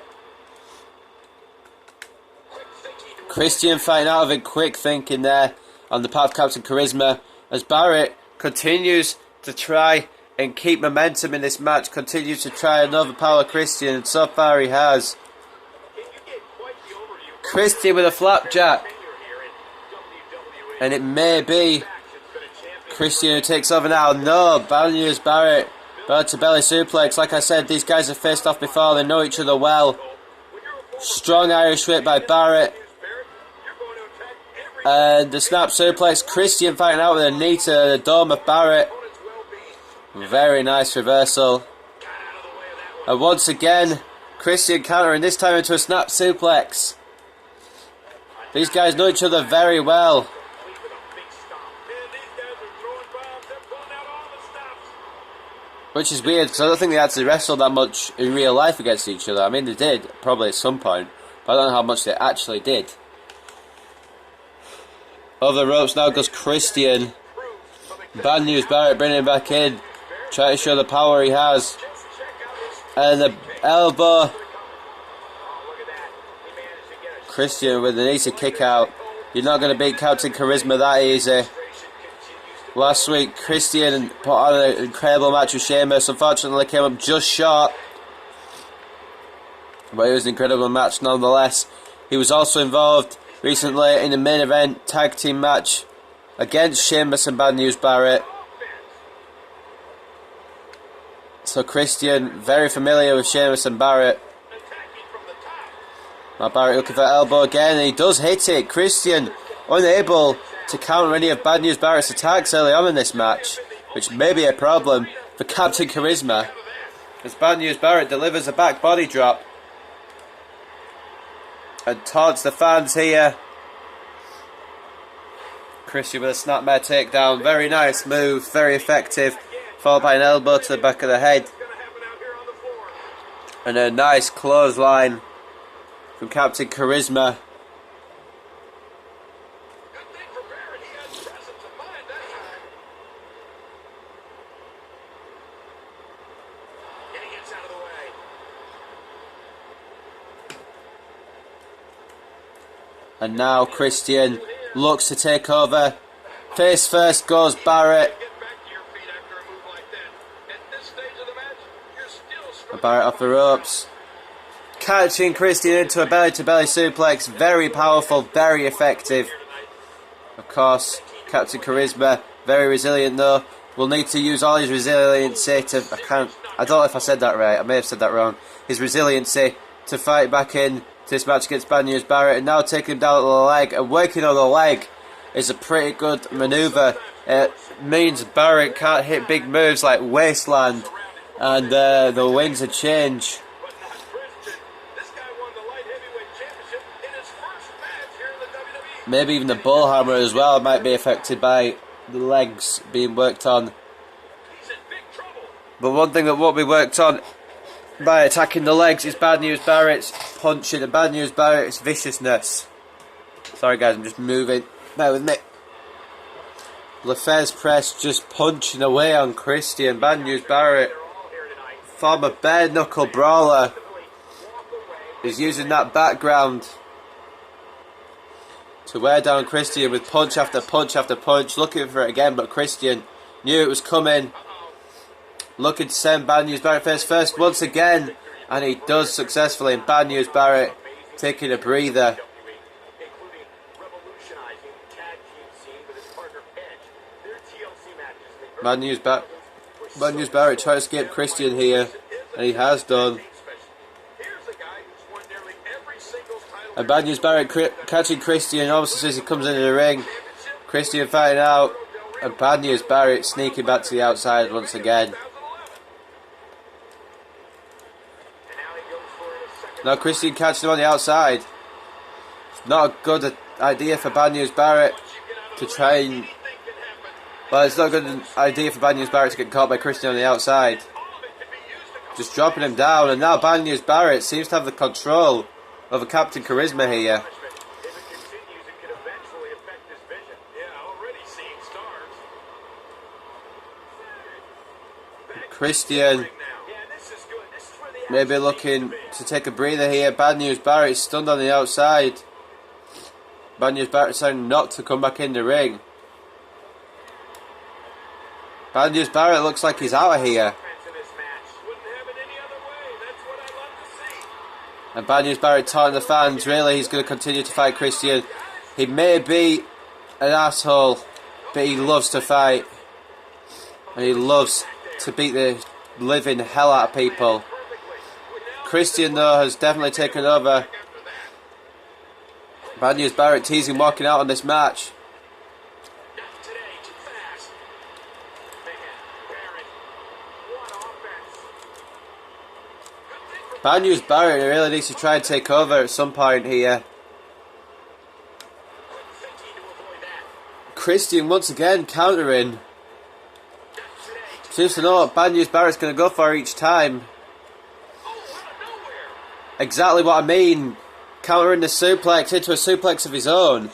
Christian fighting out of it, quick thinking there on the part of Captain Charisma. As Barrett continues to try and keep momentum in this match, continues to try and overpower Christian, and so far he has. Christian with a flapjack. And it may be Christian who takes over now. No, bad news, Barrett. Belly to belly suplex. Like I said, these guys have faced off before. They know each other well. Strong Irish whip by Barrett. And the snap suplex. Christian fighting out with a knee to the dome of Barrett. Very nice reversal. And once again, Christian countering, this time into a snap suplex. These guys know each other very well. Which is weird, because I don't think they actually wrestled that much in real life against each other. I mean, they did, probably at some point, but I don't know how much they actually did. Over the ropes now goes Christian. Bad news, Barrett bringing him back in. Trying to show the power he has. And the elbow. Christian with an easy kick out. You're not going to beat Captain Charisma that easy. Last week, Christian put on an incredible match with Sheamus. Unfortunately, came up just short. But it was an incredible match nonetheless. He was also involved recently in the main event tag team match against Sheamus and Bad News Barrett. So Christian, very familiar with Sheamus and Barrett. Now Barrett looking for elbow again, and he does hit it. Christian unable to counter any of Bad News Barrett's attacks early on in this match, which may be a problem for Captain Charisma, as Bad News Barrett delivers a back body drop and taunts the fans here. Christian with a snapmare takedown, very nice move, very effective, followed by an elbow to the back of the head, and a nice clothesline from Captain Charisma. And now Christian looks to take over. Face first goes Barrett. And Barrett off the ropes. Catching Christian into a belly-to-belly suplex. Very powerful, very effective. Of course, Captain Charisma, very resilient though. Will need to use all his resiliency to... I don't know if I said that right. I may have said that wrong. His resiliency to fight back in this match against Bad News Barrett, and now taking him down to the leg, and working on the leg is a pretty good manoeuvre. It means Barrett can't hit big moves like Wasteland, and the wind's a change. Maybe even the bullhammer as well might be affected by the legs being worked on. But one thing that won't be worked on by attacking the legs is Bad News Barrett's punching and Bad News Barrett's viciousness. Sorry guys, I'm just moving. Bear with me. Lefebvre's press just punching away on Christian. Bad News Barrett, former bare knuckle brawler, is using that background to wear down Christian with punch after punch after punch, looking for it again, but Christian knew it was coming, looking to send Bad News Barrett face first once again, and he does successfully, and Bad News Barrett taking a breather. Bad News Barrett trying to escape Christian here, and he has done. And Bad News Barrett catching Christian almost as he comes into the ring. Christian fighting out, and Bad News Barrett sneaking back to the outside once again. Now Christian catching him on the outside. It's not a good idea for Bad News Barrett to try and... Well, it's not a good idea for Bad News Barrett to get caught by Christian on the outside. Just dropping him down, and now Bad News Barrett seems to have the control over Captain Charisma here. Christian maybe looking to take a breather here. Bad News Barrett stunned on the outside. Bad News Barrett deciding not to come back in the ring. Bad News Barrett looks like he's out of here. And Bad News Barrett taunting the fans. Really, he's going to continue to fight Christian. He may be an asshole, but he loves to fight. And he loves to beat the living hell out of people. Christian, though, has definitely taken over. Bad News Barrett teasing walking out on this match. Bad News Barrett really needs to try and take over at some point here. Christian once again countering. Seems to know what Bad News Barrett's going to go for each time. Exactly what I mean. Countering the suplex into a suplex of his own.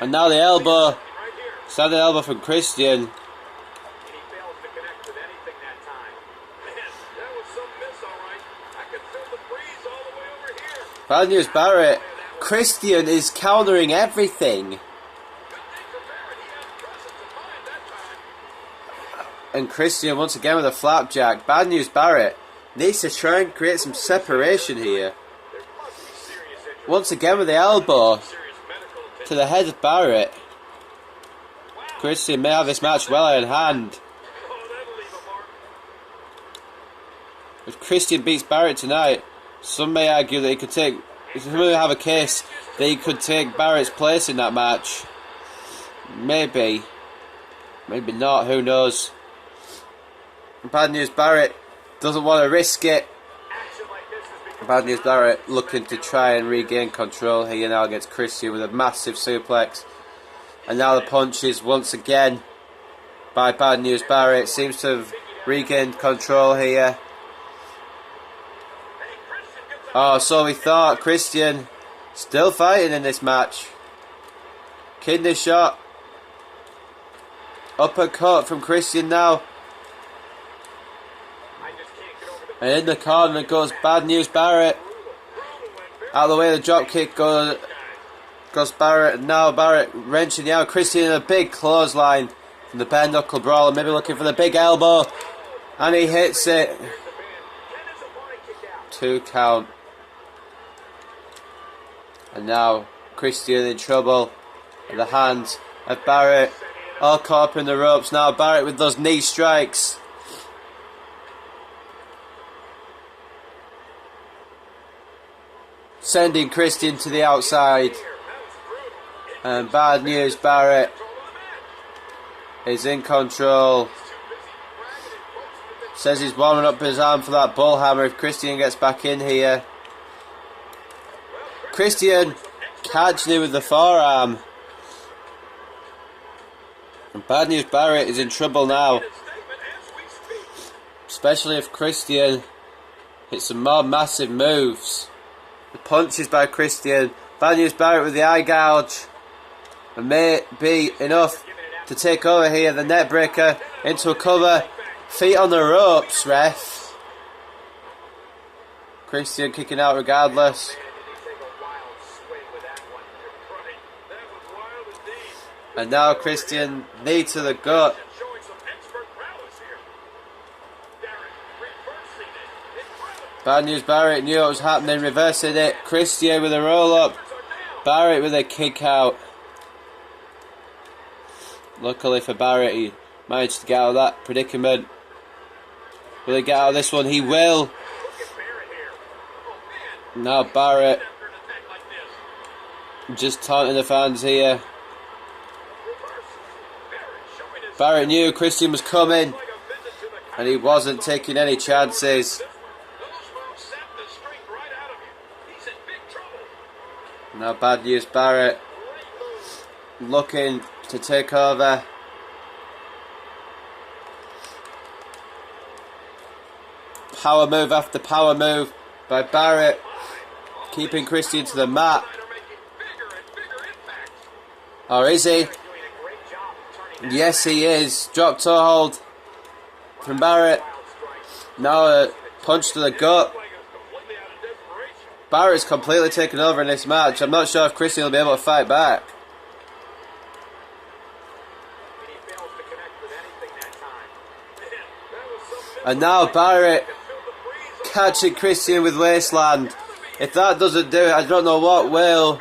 And now the elbow. Standing elbow from Christian. Bad News Barrett. Christian is countering everything. And Christian once again with a flapjack. Bad News Barrett needs to try and create some separation here. Once again with the elbow to the head of Barrett. Christian may have this match well in hand. If Christian beats Barrett tonight, some may argue that he could take... Some may have a case that he could take Barrett's place in that match. Maybe. Maybe not, who knows. Bad News Barrett doesn't want to risk it. Bad News Barrett looking to try and regain control here now against Christian with a massive suplex. And now the punches once again by Bad News Barrett. Seems to have regained control here. Oh, so we thought. Christian still fighting in this match. Kidney shot. Uppercut from Christian now. And in the corner goes Bad News Barrett. Out of the way the drop kick goes Barrett. And now Barrett wrenching out Christian in a big clothesline from the bare knuckle brawler. Maybe looking for the big elbow. And he hits it. 2 count. And now Christian in trouble. And the hands of Barrett all caught up in the ropes. Now Barrett with those knee strikes. sending Christian to the outside. And Bad News Barrett is in control. Says he's warming up his arm for that bullhammer if Christian gets back in here. Christian catching him with the forearm. And Bad News Barrett is in trouble now. Especially if Christian hits some more massive moves. The punches by Christian. Bad News Barrett with the eye gouge. And may be enough to take over here. The net breaker into a cover. Feet on the ropes, ref. Christian kicking out regardless. And now Christian, knee to the gut. Bad News Barrett knew what was happening, reversing it. Christian with a roll up. Barrett with a kick out. Luckily for Barrett, he managed to get out of that predicament. Will he get out of this one? He will. Now Barrett just taunting the fans here. Barrett knew Christian was coming and he wasn't taking any chances. Now Bad News Barrett looking to take over. Power move after power move by Barrett, keeping Christian to the mat. Or is he? Yes, he is. Drop toe hold from Barrett. Now a punch to the gut. Barrett's completely taken over in this match. I'm not sure if Christian will be able to fight back. And now Barrett catching Christian with waistland. If that doesn't do it, I don't know what will.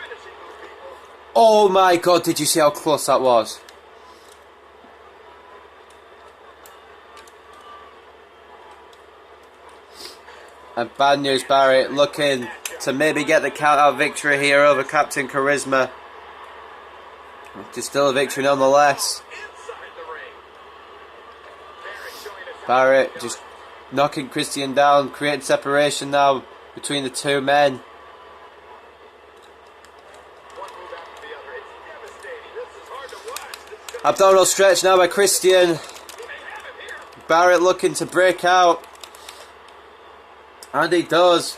Oh my god, did you see how close that was? And Bad News Barrett looking to maybe get the count-out victory here over Captain Charisma. Which is still a victory nonetheless. Barrett just knocking Christian down, creating separation now between the two men. Abdominal stretch now by Christian. Barrett looking to break out. And he does.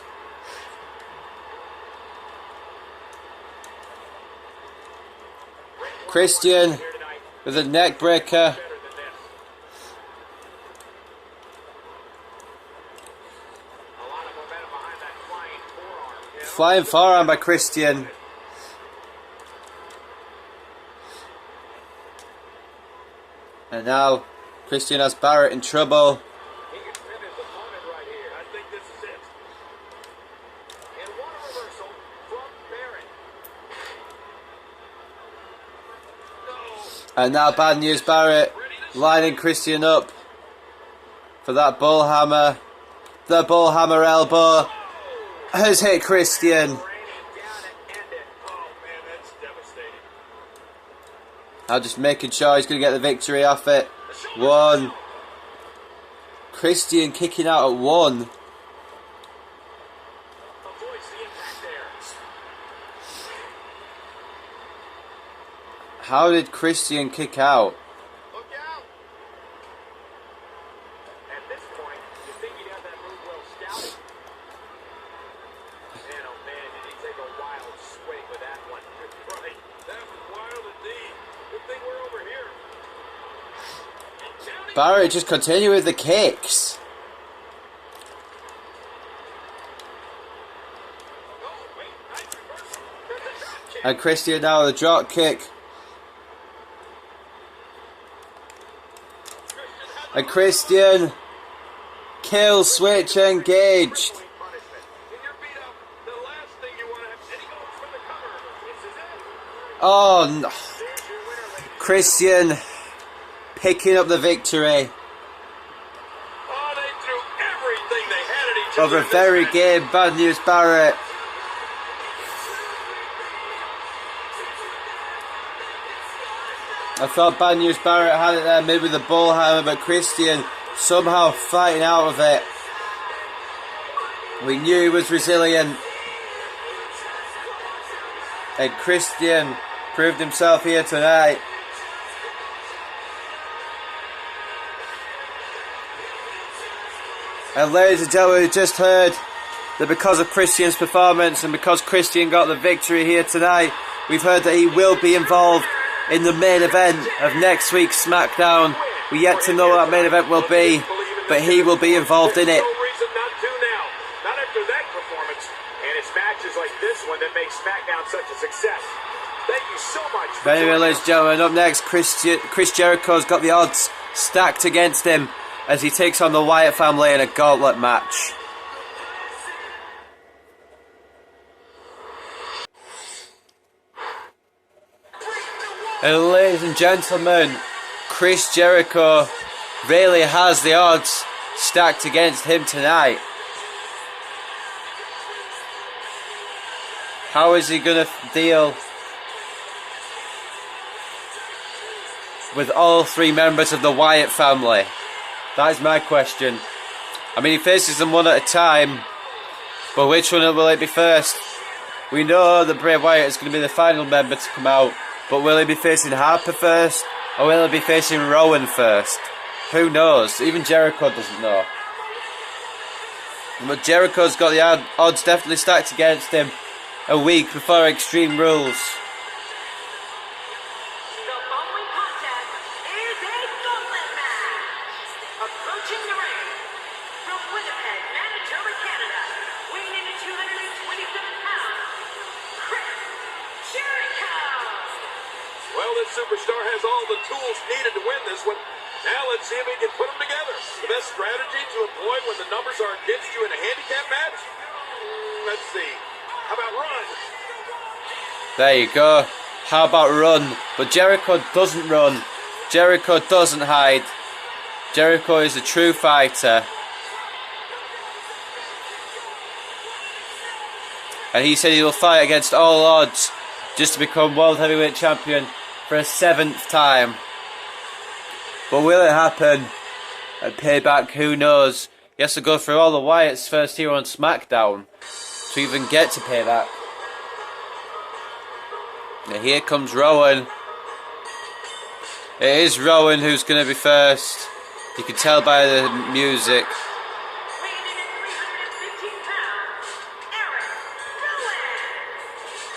Christian with a neck breaker. Flying forearm by Christian. And now Christian has Barrett in trouble. And now Bad News Barrett lining Christian up for that bullhammer. The bullhammer elbow has hit Christian. Now just making sure he's going to get the victory off it. One. Christian kicking out at one. How did Christian kick out? Look out! At this point, you think he'd have that move well scouted? Man, oh man, did he take a wild swing with that one. Right, that was wild indeed. Good thing we're over here. Barrett just continue with the kicks. And Christian now with a drop kick. And Christian, kill switch engaged. Oh no. Christian picking up the victory over very game Bad News Barrett. I thought Bad News Barrett had it there, maybe the bullhammer, but Christian somehow fighting out of it. We knew he was resilient. And Christian proved himself here tonight. And ladies and gentlemen, we just heard that because of Christian's performance and because Christian got the victory here tonight, we've heard that he will be involved in the main event of next week's Smackdown. We're yet to know what that main event will be, but he will be involved in it. No reason not to now. Not after that performance. And it's matches like this one that make Smackdown such a success. Thank you so much. Anyway, ladies and gentlemen, up next, Chris Jericho's got the odds stacked against him as he takes on the Wyatt family in a gauntlet match. And ladies and gentlemen, Chris Jericho really has the odds stacked against him tonight. How is he going to deal with all three members of the Wyatt family? That is my question. I mean, he faces them one at a time, but which one will it be first? We know that Bray Wyatt is going to be the final member to come out, but will he be facing Harper first, or will he be facing Rowan first? Who knows? Even Jericho doesn't know. But Jericho's got the odds definitely stacked against him a week before Extreme Rules. The following contest is a gauntlet match. Approaching the ring from Winnipeg, Manitoba, Canada, weighing in at 227 pounds, Chris Jericho. Well, this superstar has all the tools needed to win this one. Now let's see if he can put them together. The best strategy to employ when the numbers are against you in a handicap match? Let's see. How about run? There you go. How about run? But Jericho doesn't run. Jericho doesn't hide. Jericho is a true fighter. And he said he will fight against all odds just to become World Heavyweight Champion for a 7th time. But will it happen at Payback? Who knows? He has to go through all the Wyatts first here on Smackdown to even get to Payback. Now here comes Rowan. It is Rowan who's going to be first. You can tell by the music. Weighing in at 315 pounds, Eric Rowan.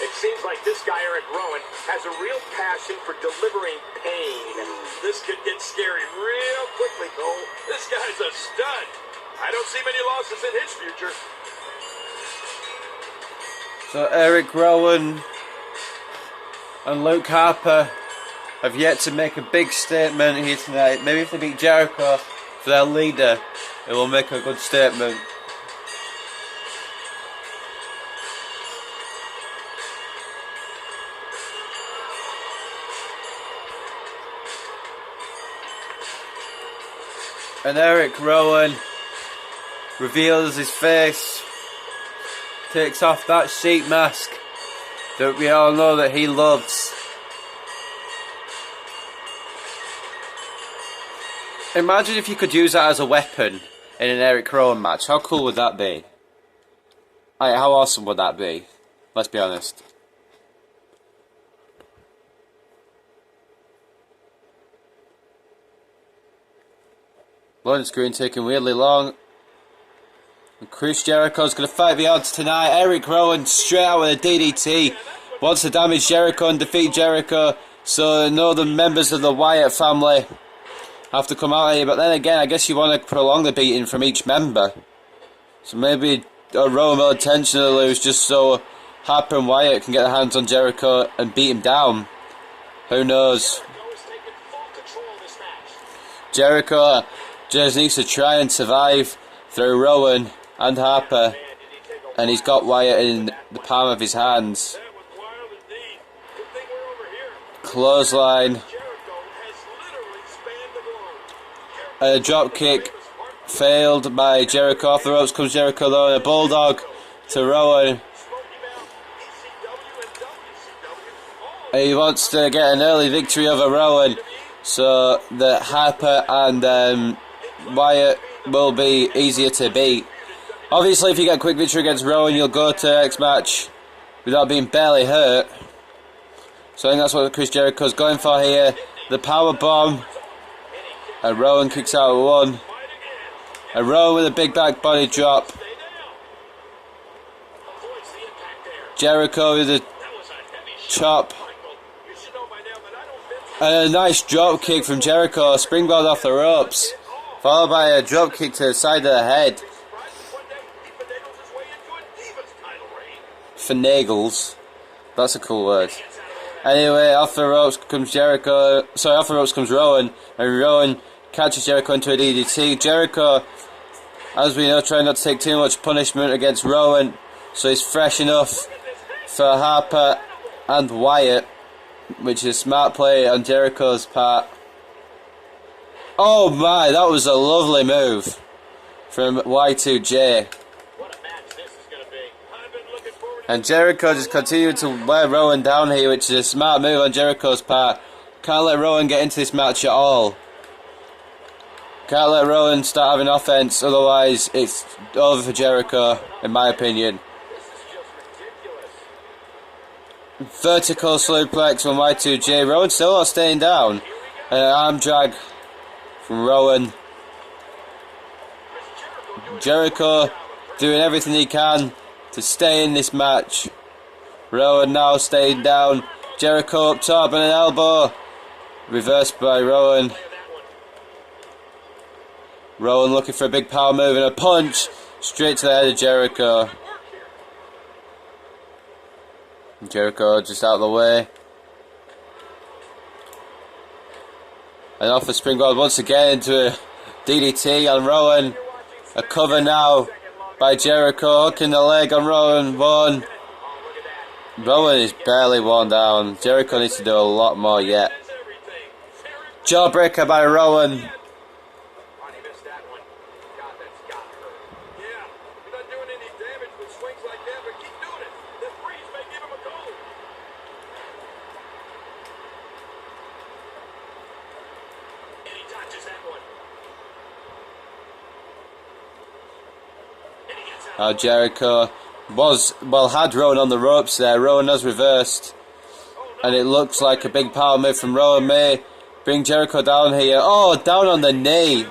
It seems like this guy, Eric Rowan, has a real passion for delivering pain. This could get scary real quickly, Cole. This guy's a stud. I don't see many losses in his future. So Eric Rowan and Luke Harper have yet to make a big statement here tonight. Maybe if they beat Jericho for their leader, it will make a good statement. And Eric Rowan reveals his face, takes off that sheet mask that we all know that he loves. Imagine if you could use that as a weapon in an Eric Rowan match. How cool would that be? Like, how awesome would that be? Let's be honest. Loading screen taking weirdly long. And Chris Jericho's going to fight the odds tonight. Eric Rowan straight out with a DDT. Wants to damage Jericho and defeat Jericho. So no, the members of the Wyatt family have to come out here. But then again, I guess you want to prolong the beating from each member. So maybe Rowan will intentionally lose just so Harper and Wyatt can get their hands on Jericho and beat him down. Who knows? Jericho just needs to try and survive through Rowan and Harper, and he's got Wyatt in the palm of his hands. Clothesline. A drop kick failed by Jericho. Off the ropes comes Jericho though, and a bulldog to Rowan. He wants to get an early victory over Rowan so that Harper and Wyatt will be easier to beat. Obviously, if you get a quick victory against Rowan, you'll go to the next match without being barely hurt. So I think that's what Chris Jericho's going for here. The power bomb. And Rowan kicks out at one. And Rowan with a big back body drop. Jericho with a chop. And a nice drop kick from Jericho. Springboard off the ropes. Followed by a drop kick to the side of the head. Finagles. That's a cool word. Anyway, off the ropes comes Jericho. Sorry, off the ropes comes Rowan. And Rowan catches Jericho into a DDT. Jericho, as we know, trying not to take too much punishment against Rowan. So he's fresh enough for Harper and Wyatt, which is a smart play on Jericho's part. Oh my, that was a lovely move from Y2J. And Jericho just continued to wear Rowan down here, which is a smart move on Jericho's part. Can't let Rowan get into this match at all. Can't let Rowan start having offense, otherwise it's over for Jericho, in my opinion. Vertical suplex from Y2J. Rowan still not staying down. And an arm drag from Rowan. Jericho doing everything he can to stay in this match. Rowan now staying down. Jericho up top and an elbow. Reversed by Rowan. Rowan looking for a big power move and a punch straight to the head of Jericho. Jericho just out of the way. And off the springboard once again into a DDT on Rowan. A cover now by Jericho, hooking the leg on Rowan. One. Rowan is barely worn down. Jericho needs to do a lot more yet. Jawbreaker by Rowan. Jericho had Rowan on the ropes there. Rowan has reversed. And it looks like a big power move from Rowan may bring Jericho down here. Oh, down on the knee.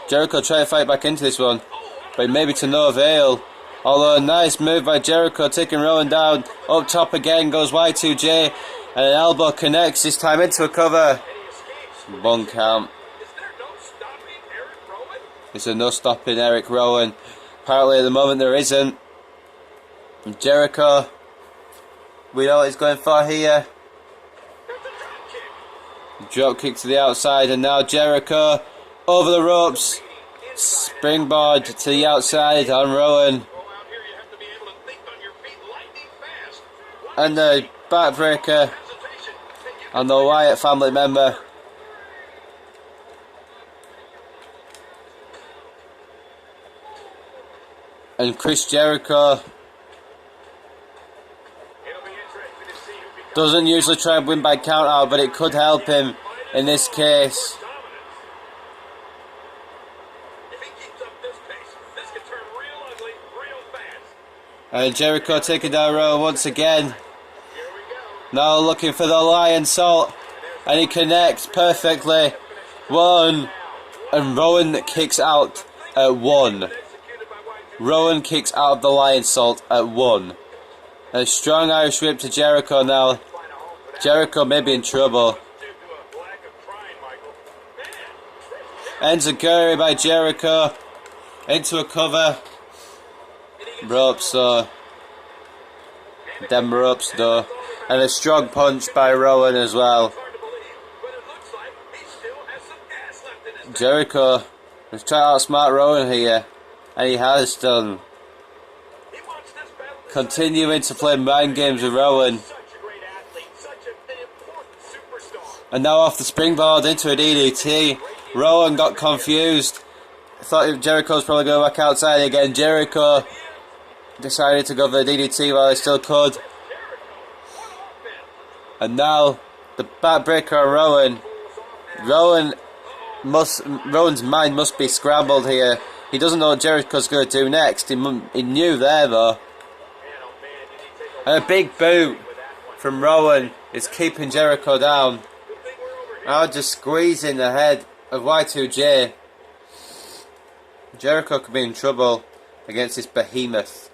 Jericho trying to fight back into this one, but maybe to no avail. Although a nice move by Jericho taking Rowan down. Up top again goes Y2J. And an elbow connects this time into a cover. One count. There's no stopping Eric Rowan. Apparently at the moment there isn't. Jericho, we know what he's going for here. Drop kick to the outside and now Jericho over the ropes. Springboard to the outside on Rowan. And the backbreaker on the Wyatt family member. And Chris Jericho doesn't usually try and win by count out, but it could help him in this case. And Jericho taking down Rowan once again. Now looking for the lion salt. And he connects perfectly. One. And Rowan kicks out at one. Rowan kicks out of the lion salt at one. A strong Irish whip to Jericho now. Jericho may be in trouble. Enziguri by Jericho. Into a cover. Ropes though. Them ropes though. And a strong punch by Rowan as well. Jericho is trying to outsmart Rowan here. And he has done. Continuing to play mind games with Rowan. And now off the springboard into a DDT. Rowan got confused. Thought Jericho's probably going back outside again. Jericho decided to go for the DDT while he still could. And now the backbreaker on Rowan. Rowan's mind must be scrambled here. He doesn't know what Jericho's going to do next. He knew there though. And a big boot from Rowan is keeping Jericho down. Now just squeezing the head of Y2J. Jericho could be in trouble against this behemoth.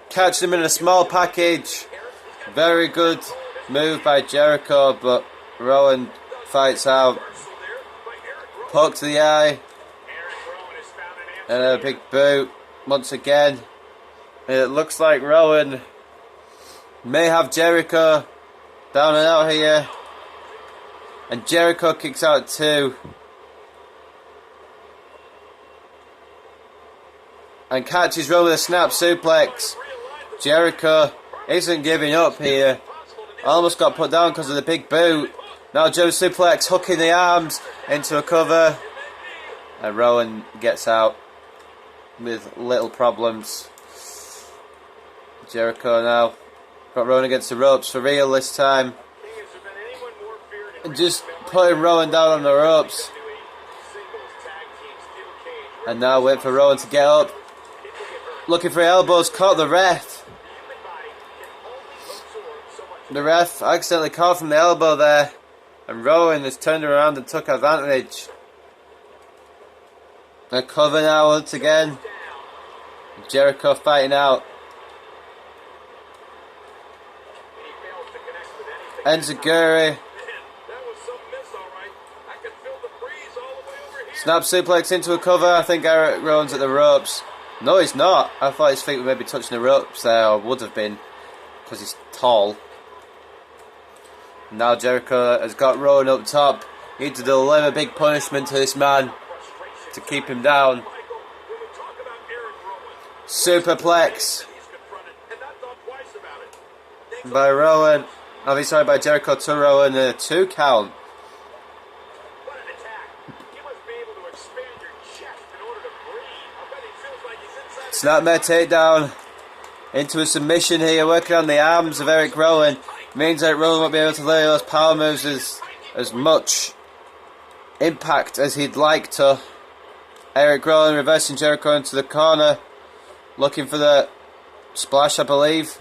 Catch them in a small package. Very good move by Jericho, but Rowan fights out. Poke to the eye. And a big boot once again. It looks like Rowan may have Jericho down and out here. And Jericho kicks out too. And catches Rowan with a snap suplex. Jericho isn't giving up here. Almost got put down because of the big boot. Now Joe suplex, hooking the arms into a cover. And Rowan gets out with little problems. Jericho now got Rowan against the ropes for real this time. And just putting Rowan down on the ropes. And now wait for Rowan to get up. Looking for elbows, caught the ref. The ref accidentally caught from the elbow there. And Rowan has turned around and took advantage. A cover now once again. Jericho fighting out. Enziguri. Snap suplex into a cover. I think Eric Rowan's at the ropes. No, he's not. I thought his feet were maybe touching the ropes there, or would have been, because he's tall. Now Jericho has got Rowan up top. He needs to deliver a big punishment to this man to keep him down. Superplex by Rowan. Oh, sorry, by Jericho to Rowan. A 2 count. Snapmare takedown into a submission here, working on the arms of Eric Rowan. Means that Rowan won't be able to lay those power moves as much impact as he'd like to. Eric Rowan reversing Jericho into the corner, looking for the splash, I believe.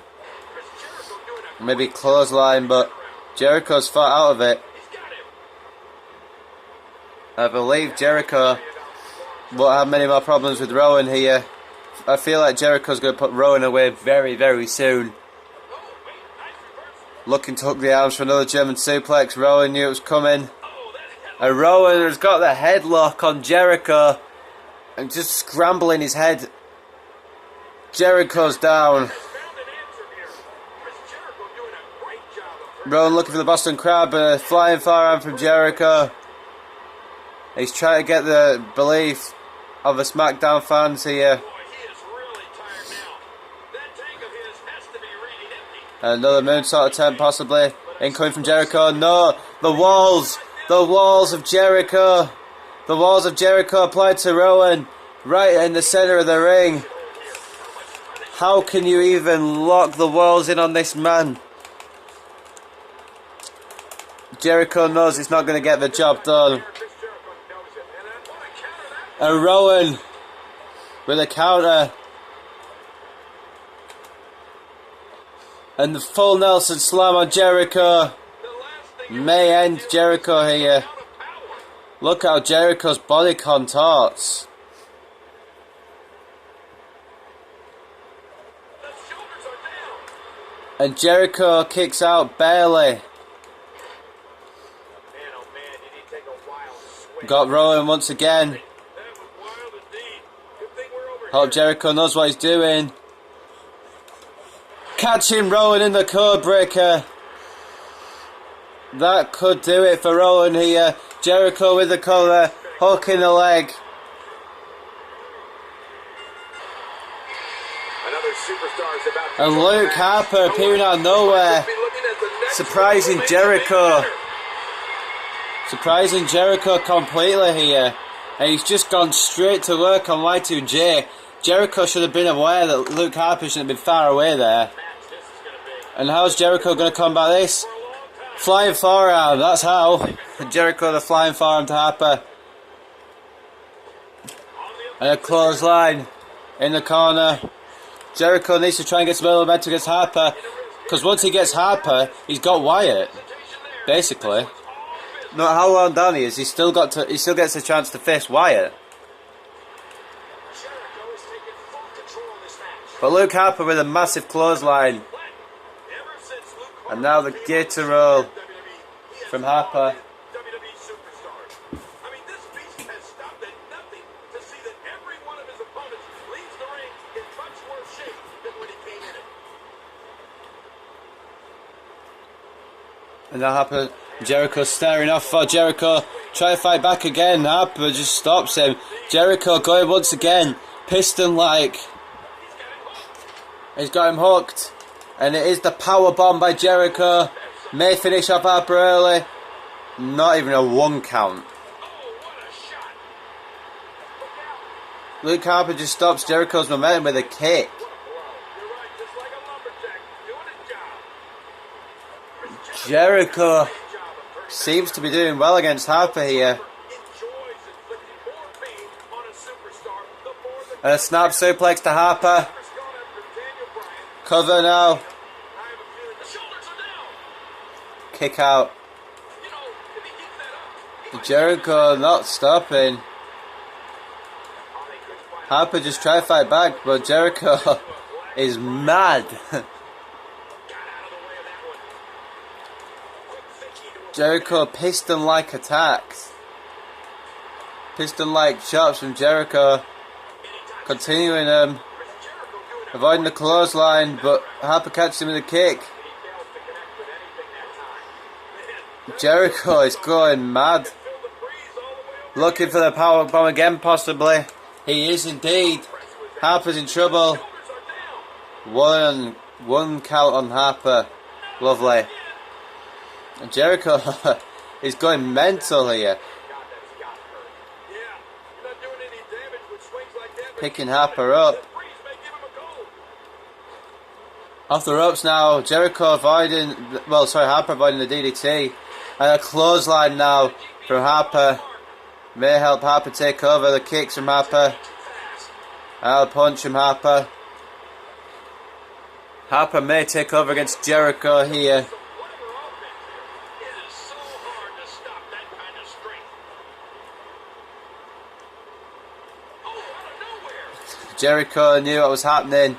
Maybe clothesline, but Jericho's fought out of it. I believe Jericho won't have many more problems with Rowan here. I feel like Jericho's going to put Rowan away very, very soon. Looking to hook the arms for another German suplex. Rowan knew it was coming. And Rowan has got the headlock on Jericho. And just scrambling his head. Jericho's down. Rowan looking for the Boston Crab. And a flying forearm from Jericho. He's trying to get the belief of the Smackdown fans here. Another moonsault attempt possibly. Incoming from Jericho. No! The walls! The walls of Jericho! The walls of Jericho applied to Rowan. Right in the centre of the ring. How can you even lock the walls in on this man? Jericho knows it's not going to get the job done. And Rowan with a counter. And the full Nelson slam on Jericho may end Jericho here. Look how Jericho's body contorts. And Jericho kicks out barely. Got Rowan once again. Hope Jericho knows what he's doing. Catching Rowan in the code breaker. That could do it for Rowan here. Jericho with the collar, hooking the leg. And Luke Harper appearing out of nowhere. Surprising Jericho. Surprising Jericho completely here. And he's just gone straight to work on Y2J. Jericho should have been aware that Luke Harper should have been far away there. And how's Jericho going to combat this? Flying forearm, that's how. Jericho the flying forearm to Harper. And a clothesline in the corner. Jericho needs to try and get some momentum against Harper. Because once he gets Harper, he's got Wyatt. Basically. No matter how long down he is, he still gets a chance to face Wyatt. But Luke Harper with a massive clothesline. And now the gator roll from Harper. And now Harper, Jericho staring off for Jericho. Try to fight back again. Harper just stops him. Jericho going once again. Piston-like. He's got him hooked. And it is the power bomb by Jericho. May finish off Harper early. Not even a 1 count. Luke Harper just stops Jericho's momentum with a kick. Jericho seems to be doing well against Harper here. And a snap suplex to Harper. Cover now. Kick out. Jericho not stopping. Harper just tried to fight back, but Jericho is mad. Jericho piston-like attacks. Piston-like shots from Jericho. Continuing avoiding the clothesline, but Harper catches him with a kick. Jericho is going mad. Looking for the power bomb again, possibly. He is indeed. Harper's in trouble. One count on Harper. Lovely. And Jericho is going mental here. Picking Harper up. Off the ropes now. Jericho avoiding, Harper avoiding the DDT. And a clothesline now from Harper. May help Harper take over. The kicks from Harper. And a punch from Harper. Harper may take over against Jericho here. Jericho knew what was happening.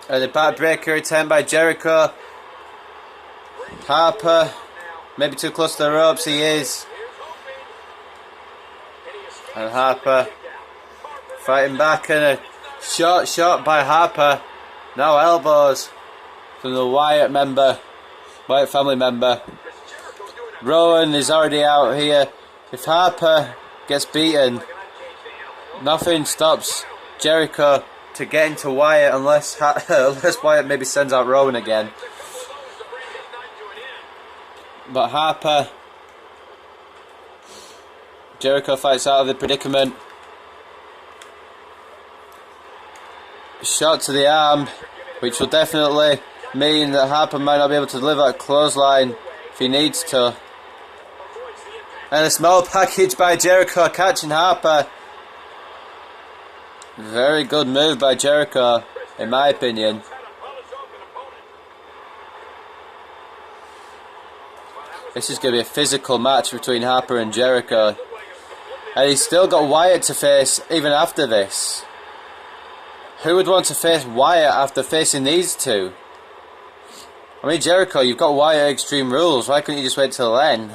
And the backbreaker attempt by Jericho. Harper, maybe too close to the ropes, he is. And Harper fighting back, and a shot by Harper. Now elbows from the Wyatt family member. Rowan is already out here. If Harper gets beaten, nothing stops Jericho to get into Wyatt unless Wyatt maybe sends out Rowan again. But Harper, Jericho fights out of the predicament. Shot to the arm, which will definitely mean that Harper might not be able to deliver a clothesline if he needs to. And a small package by Jericho catching Harper. Very good move by Jericho, in my opinion. This is going to be a physical match between Harper and Jericho. And he's still got Wyatt to face even after this. Who would want to face Wyatt after facing these two? I mean, Jericho, you've got Wyatt at Extreme Rules. Why couldn't you just wait till then?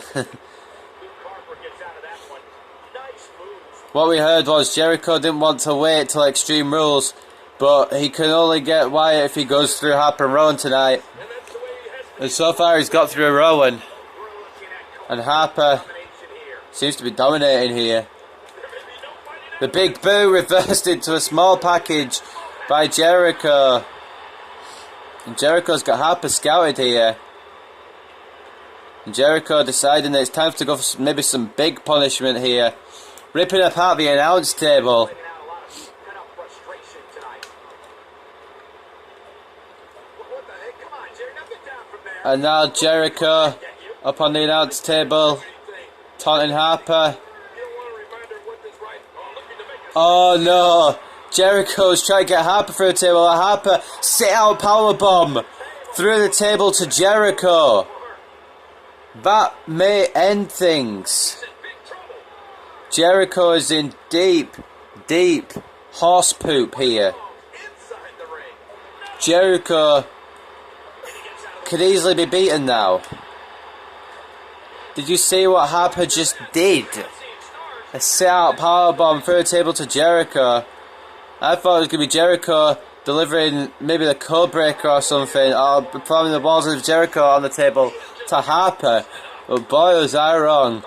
What we heard was Jericho didn't want to wait till Extreme Rules, but he can only get Wyatt if he goes through Harper and Rowan tonight. And so far he's got through Rowan. And Harper seems to be dominating here. The big boo reversed into a small package by Jericho. And Jericho's got Harper scouted here. And Jericho deciding that it's time to go for maybe some big punishment here. Ripping apart the announce table. And now Jericho up on the announce table, taunting Harper. Oh no! Jericho's trying to get Harper through the table. Harper sit out powerbomb through the table to Jericho. That may end things. Jericho is in deep horse poop here. Jericho could easily be beaten now. Did you see what Harper just did? A sit-out powerbomb through the table to Jericho. I thought it was going to be Jericho delivering maybe the code breaker or something, or performing the walls of Jericho on the table to Harper. But boy, was I wrong.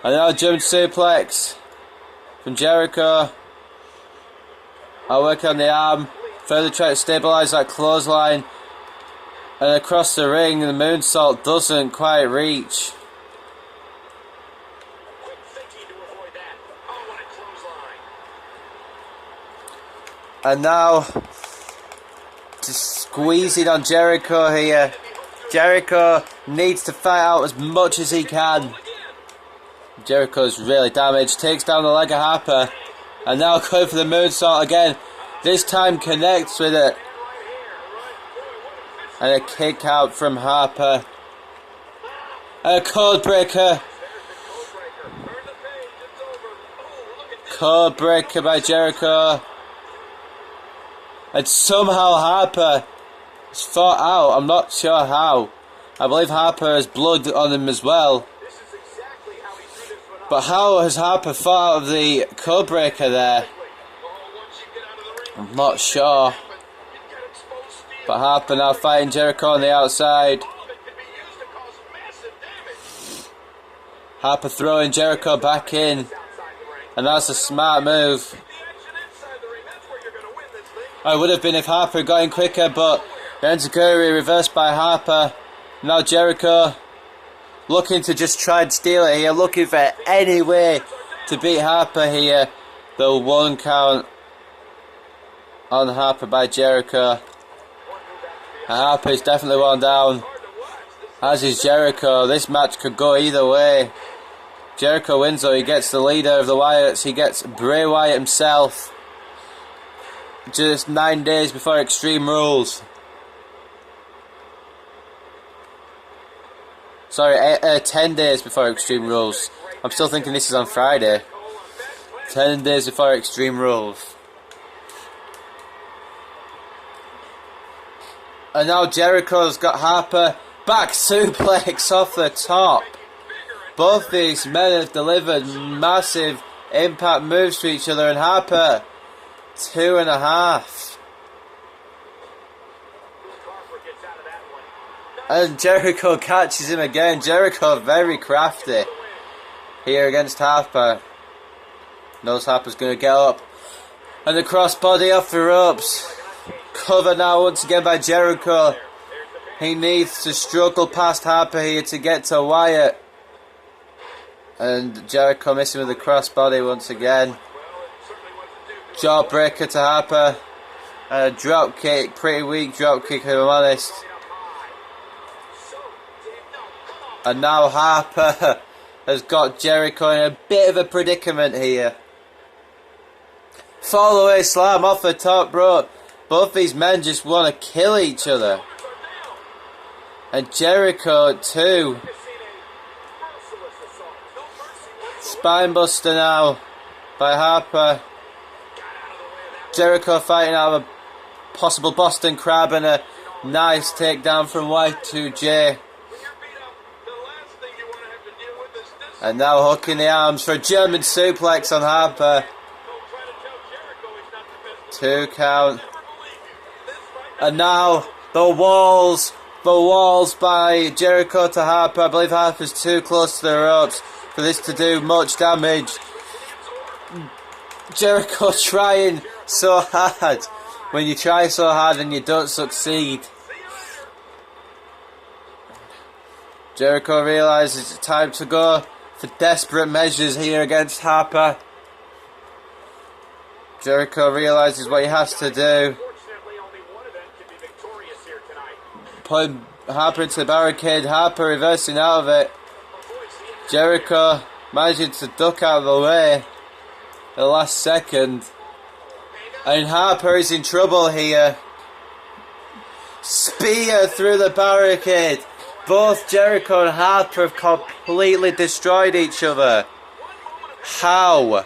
And now German suplex from Jericho. I'll work on the arm. Further try to stabilise that clothesline. And across the ring, the moonsault doesn't quite reach. And now, just squeezing on Jericho here. Jericho needs to fight out as much as he can. Jericho's really damaged. Takes down the leg of Harper. And now going for the moonsault again. This time connects with it. And a kick out from Harper. And a code breaker. Code breaker by Jericho. And somehow Harper is fought out. I'm not sure how. I believe Harper has blood on him as well. But how has Harper fought out of the code breaker there? I'm not sure. But Harper now fighting Jericho on the outside. Harper throwing Jericho back in. And that's a smart move. I would have been if Harper got in quicker, but Enziguri reversed by Harper. Now Jericho looking to just try and steal it here, looking for any way to beat Harper here. The 1 count on Harper by Jericho. And Harper is definitely one down, as is Jericho. This match could go either way. Jericho wins though, he gets the leader of the Wyatts, he gets Bray Wyatt himself. Just 9 days before Extreme Rules. Sorry, 10 days before Extreme Rules. I'm still thinking this is on Friday. 10 days before Extreme Rules. And now Jericho's got Harper. Back suplex off the top. Both these men have delivered massive impact moves to each other, and Harper 2.5. And Jericho catches him again. Jericho very crafty here against Harper. Knows Harper's going to get up. And the crossbody off the ropes. Covered now once again by Jericho. He needs to struggle past Harper here to get to Wyatt. And Jericho missing with the crossbody once again. Jawbreaker to Harper. A drop kick, pretty weak drop kick if I'm honest. And now Harper has got Jericho in a bit of a predicament here. Fall away slam off the top rope. Both these men just want to kill each other. And Jericho too. Spinebuster now by Harper. Jericho fighting out of a possible Boston Crab, and a nice takedown from Y2J. And now hooking the arms for a German suplex on Harper. 2 count. And now the walls by Jericho to Harper. I believe Harper's too close to the ropes for this to do much damage. Jericho trying so hard. When you try so hard and you don't succeed. Jericho realizes it's time to go for desperate measures here against Harper. Jericho realizes what he has to do. Fortunately, only one of them can be victorious here tonight. Putting Harper into the barricade. Harper reversing out of it. Jericho managing to duck out of the way at the last second. And Harper is in trouble here. Spear through the barricade. Both Jericho and Harper have completely destroyed each other. How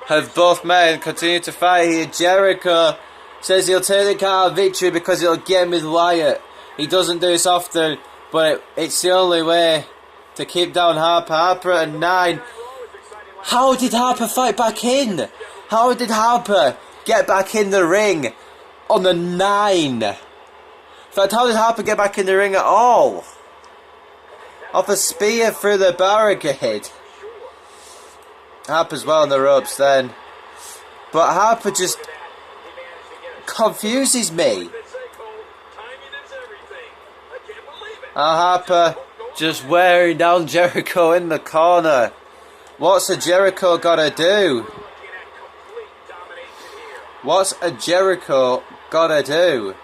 have both men continued to fight here? Jericho says he'll take the count of victory because it'll get him with Wyatt. He doesn't do this often, but it's the only way to keep down Harper. Harper at 9. How did Harper fight back in? How did Harper get back in the ring on the 9? In fact, how did Harper get back in the ring at all? Off a spear through the barricade. Harper's well on the ropes then. But Harper just confuses me. Harper just wearing down Jericho in the corner. What's a Jericho gotta do? What's a Jericho gotta do?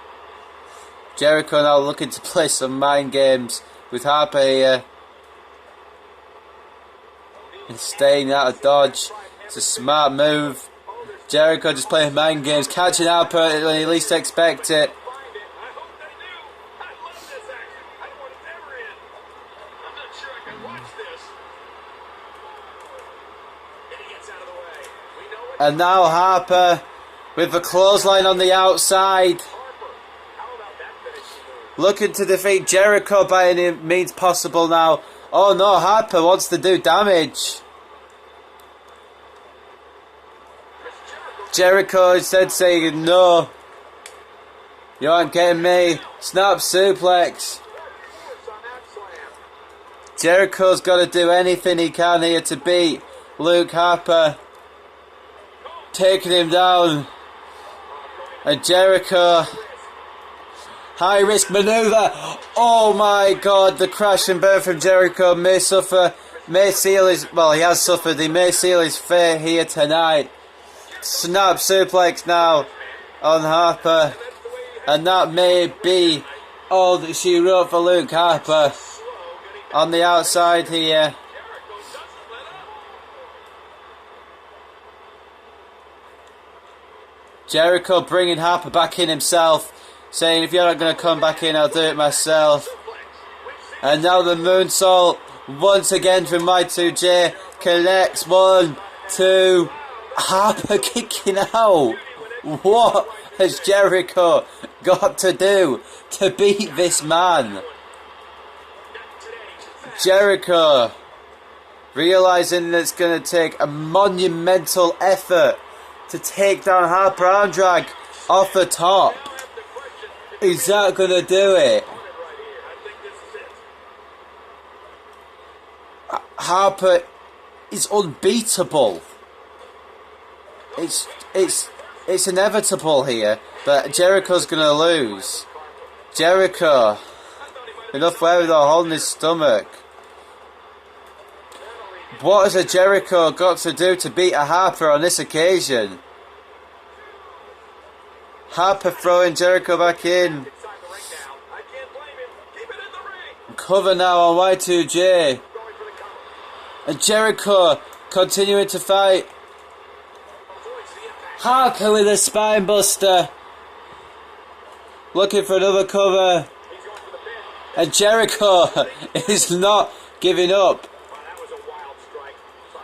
Jericho now looking to play some mind games with Harper here. And staying out of dodge. It's a smart move. Jericho just playing mind games, catching Harper when he least expect it. And now Harper with the clothesline on the outside. Looking to defeat Jericho by any means possible now. Oh no, Harper wants to do damage. Jericho instead saying no. You aren't getting me. Snap suplex. Jericho's got to do anything he can here to beat Luke Harper. Taking him down. And Jericho. High risk maneuver. Oh my god, the crash and burn from Jericho may suffer. May seal his. Well, he has suffered. He may seal his fate here tonight. Snap suplex now on Harper. And that may be all that she wrote for Luke Harper. On the outside here. Jericho bringing Harper back in himself. Saying, if you're not going to come back in, I'll do it myself. And now the moonsault once again from Y2J. Connects 1, 2. Harper kicking out. What has Jericho got to do to beat this man? Jericho realizing that it's going to take a monumental effort to take down Harper arm drag off the top. Is that going to do it? Harper is unbeatable. It's inevitable here, but Jericho's going to lose. Jericho, enough wherewithal holding his stomach. What has a Jericho got to do to beat a Harper on this occasion? Harper throwing Jericho back in. Cover now on Y2J. And Jericho continuing to fight. Harper with a spine buster. Looking for another cover. And Jericho is not giving up.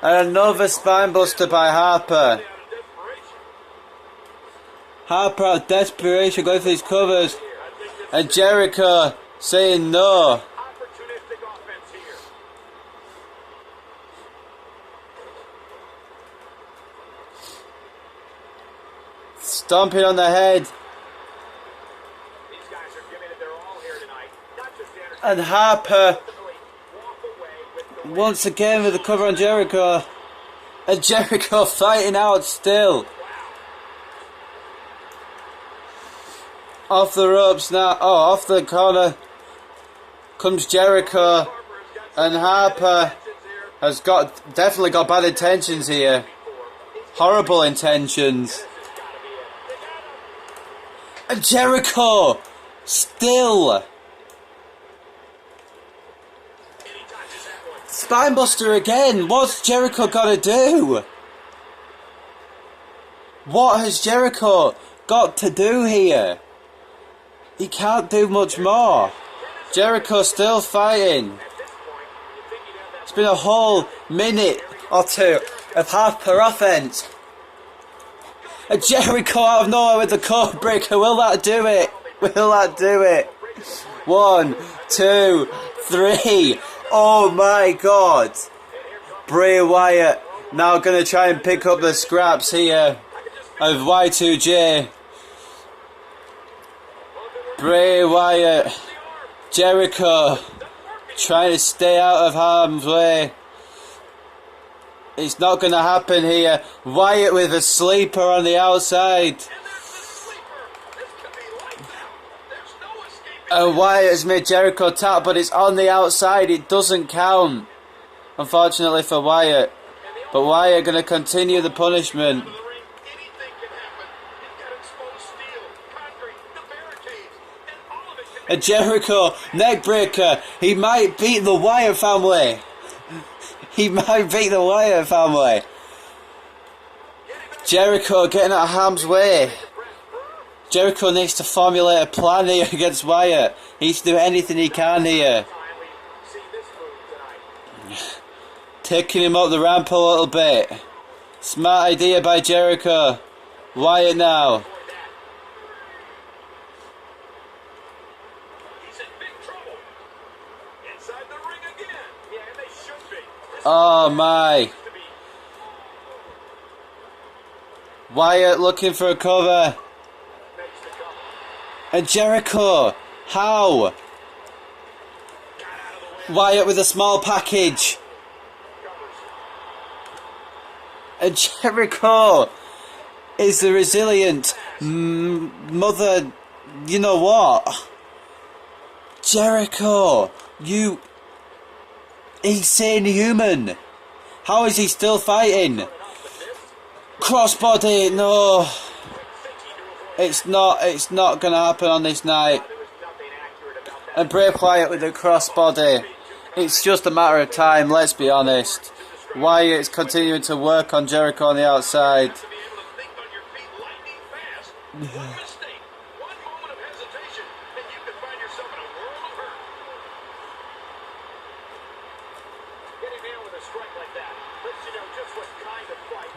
And another spine buster by Harper. Harper out of desperation going for these covers. And Jericho saying no. Stomping on the head. And Harper once again with the cover on Jericho. And Jericho fighting out still. Off the ropes now. Oh, off the corner comes Jericho. And Harper has definitely got bad intentions here. Horrible intentions. And Jericho still. Spinebuster again. What's Jericho got to do? What has Jericho got to do here? He can't do much more. Jericho still fighting. It's been a whole minute or two of Harper offense. And Jericho out of nowhere with the code breaker. Will that do it? Will that do it? 1, 2, 3. Oh my God. Bray Wyatt now going to try and pick up the scraps here of Y2J. Bray Wyatt. Jericho trying to stay out of harm's way. It's not going to happen here. Wyatt with a sleeper on the outside. And Wyatt has made Jericho tap, but it's on the outside. It doesn't count, unfortunately for Wyatt. But Wyatt going to continue the punishment. A Jericho neckbreaker. He might beat the Wyatt family. He might beat the Wyatt family. Jericho getting out of harm's way. Jericho needs to formulate a plan here against Wyatt. He needs to do anything he can here. Taking him up the ramp a little bit. Smart idea by Jericho. Wyatt now. Oh my. Wyatt looking for a cover. And Jericho. How? Wyatt with a small package. And Jericho is the resilient mother. You know what? Jericho, you insane human. How is he still fighting? Crossbody, no. It's not gonna happen on this night. And Bray Wyatt with a crossbody. It's just a matter of time, let's be honest. Wyatt's continuing to work on Jericho on the outside.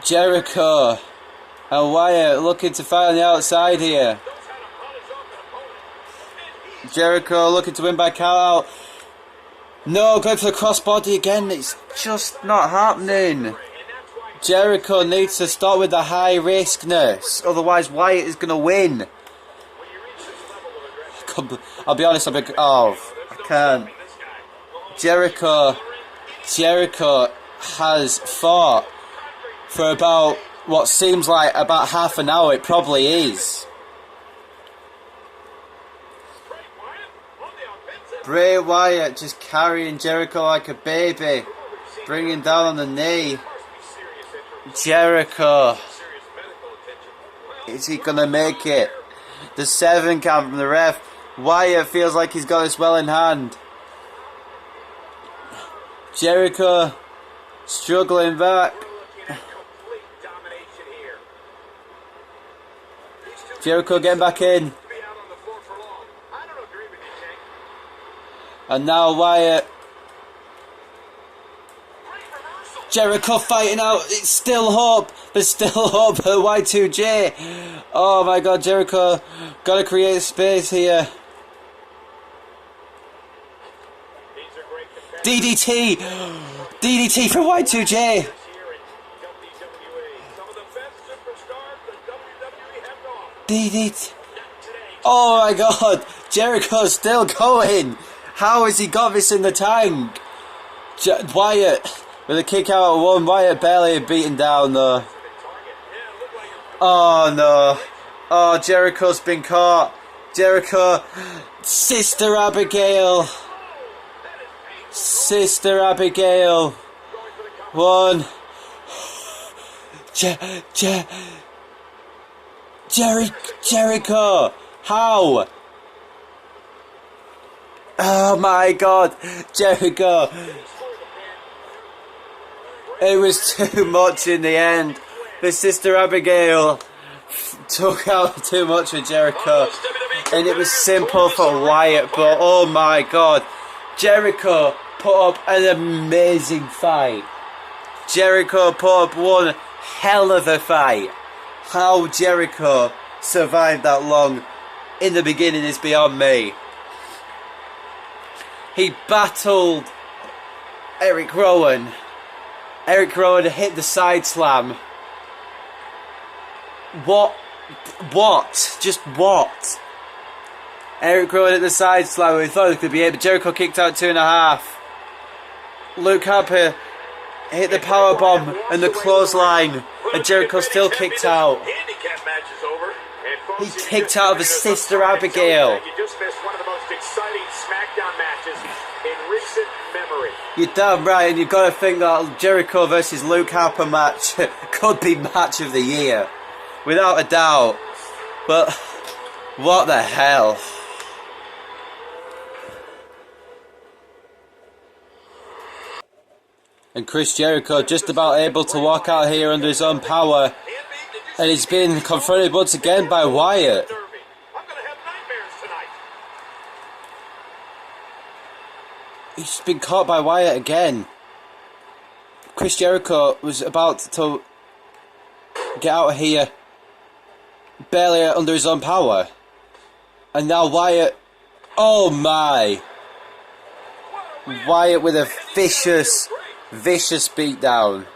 Jericho and Wyatt looking to fight on the outside here. Jericho looking to win by count out. No, going for the crossbody again. It's just not happening. Jericho needs to stop with the high riskness. Otherwise Wyatt is going to win. I'll be honest, I can't. Jericho has fought for about what seems like about half an hour. It probably is. Bray Wyatt just carrying Jericho like a baby, bringing down on the knee. Jericho, is he gonna make it? The 7 count from the ref. Wyatt feels like he's got this well in hand. Jericho struggling back. Jericho getting back in. And now Wyatt. Jericho fighting out. It's still hope. There's still hope at Y2J. Oh my God, Jericho. Got to create space here. DDT. DDT for Y2J. DDT. Oh my God. Jericho's still going. How has he got this in the tank? Wyatt with a kick out at 1. Wyatt barely beaten down though. Oh no. Oh, Jericho's been caught. Jericho. Sister Abigail. Sister Abigail. One. Jericho. How? Oh my God, Jericho. It was too much in the end. The Sister Abigail took out too much of Jericho. And it was simple for Wyatt, but oh my God. Jericho put up an amazing fight. Jericho put up one hell of a fight. How Jericho survived that long in the beginning is beyond me. He battled Eric Rowan. Eric Rowan hit the side slam. What? Just what? Eric Rowan hit the side slam. We thought it could be it, but Jericho kicked out 2.5. Luke Harper hit the power bomb and the clothesline, and Jericho still kicked out. He kicked out of the Sister Abigail. You just missed one of the most exciting Smackdown matches in recent memory. You're damn right, and you've got to think that Jericho versus Luke Harper match could be match of the year, without a doubt. But what the hell? And Chris Jericho just about able to walk out here under his own power. And he's been confronted once again by Wyatt. He's been caught by Wyatt again. Chris Jericho was about to get out of here barely under his own power. And now Wyatt... Oh my! Wyatt with a vicious beatdown.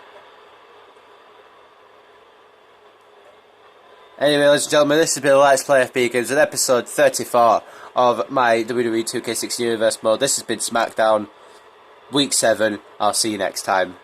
Anyway, ladies and gentlemen, this has been Let's Play FB Games with episode 34 of my WWE 2K6 Universe mode. This has been Smackdown, Week 7. I'll see you next time.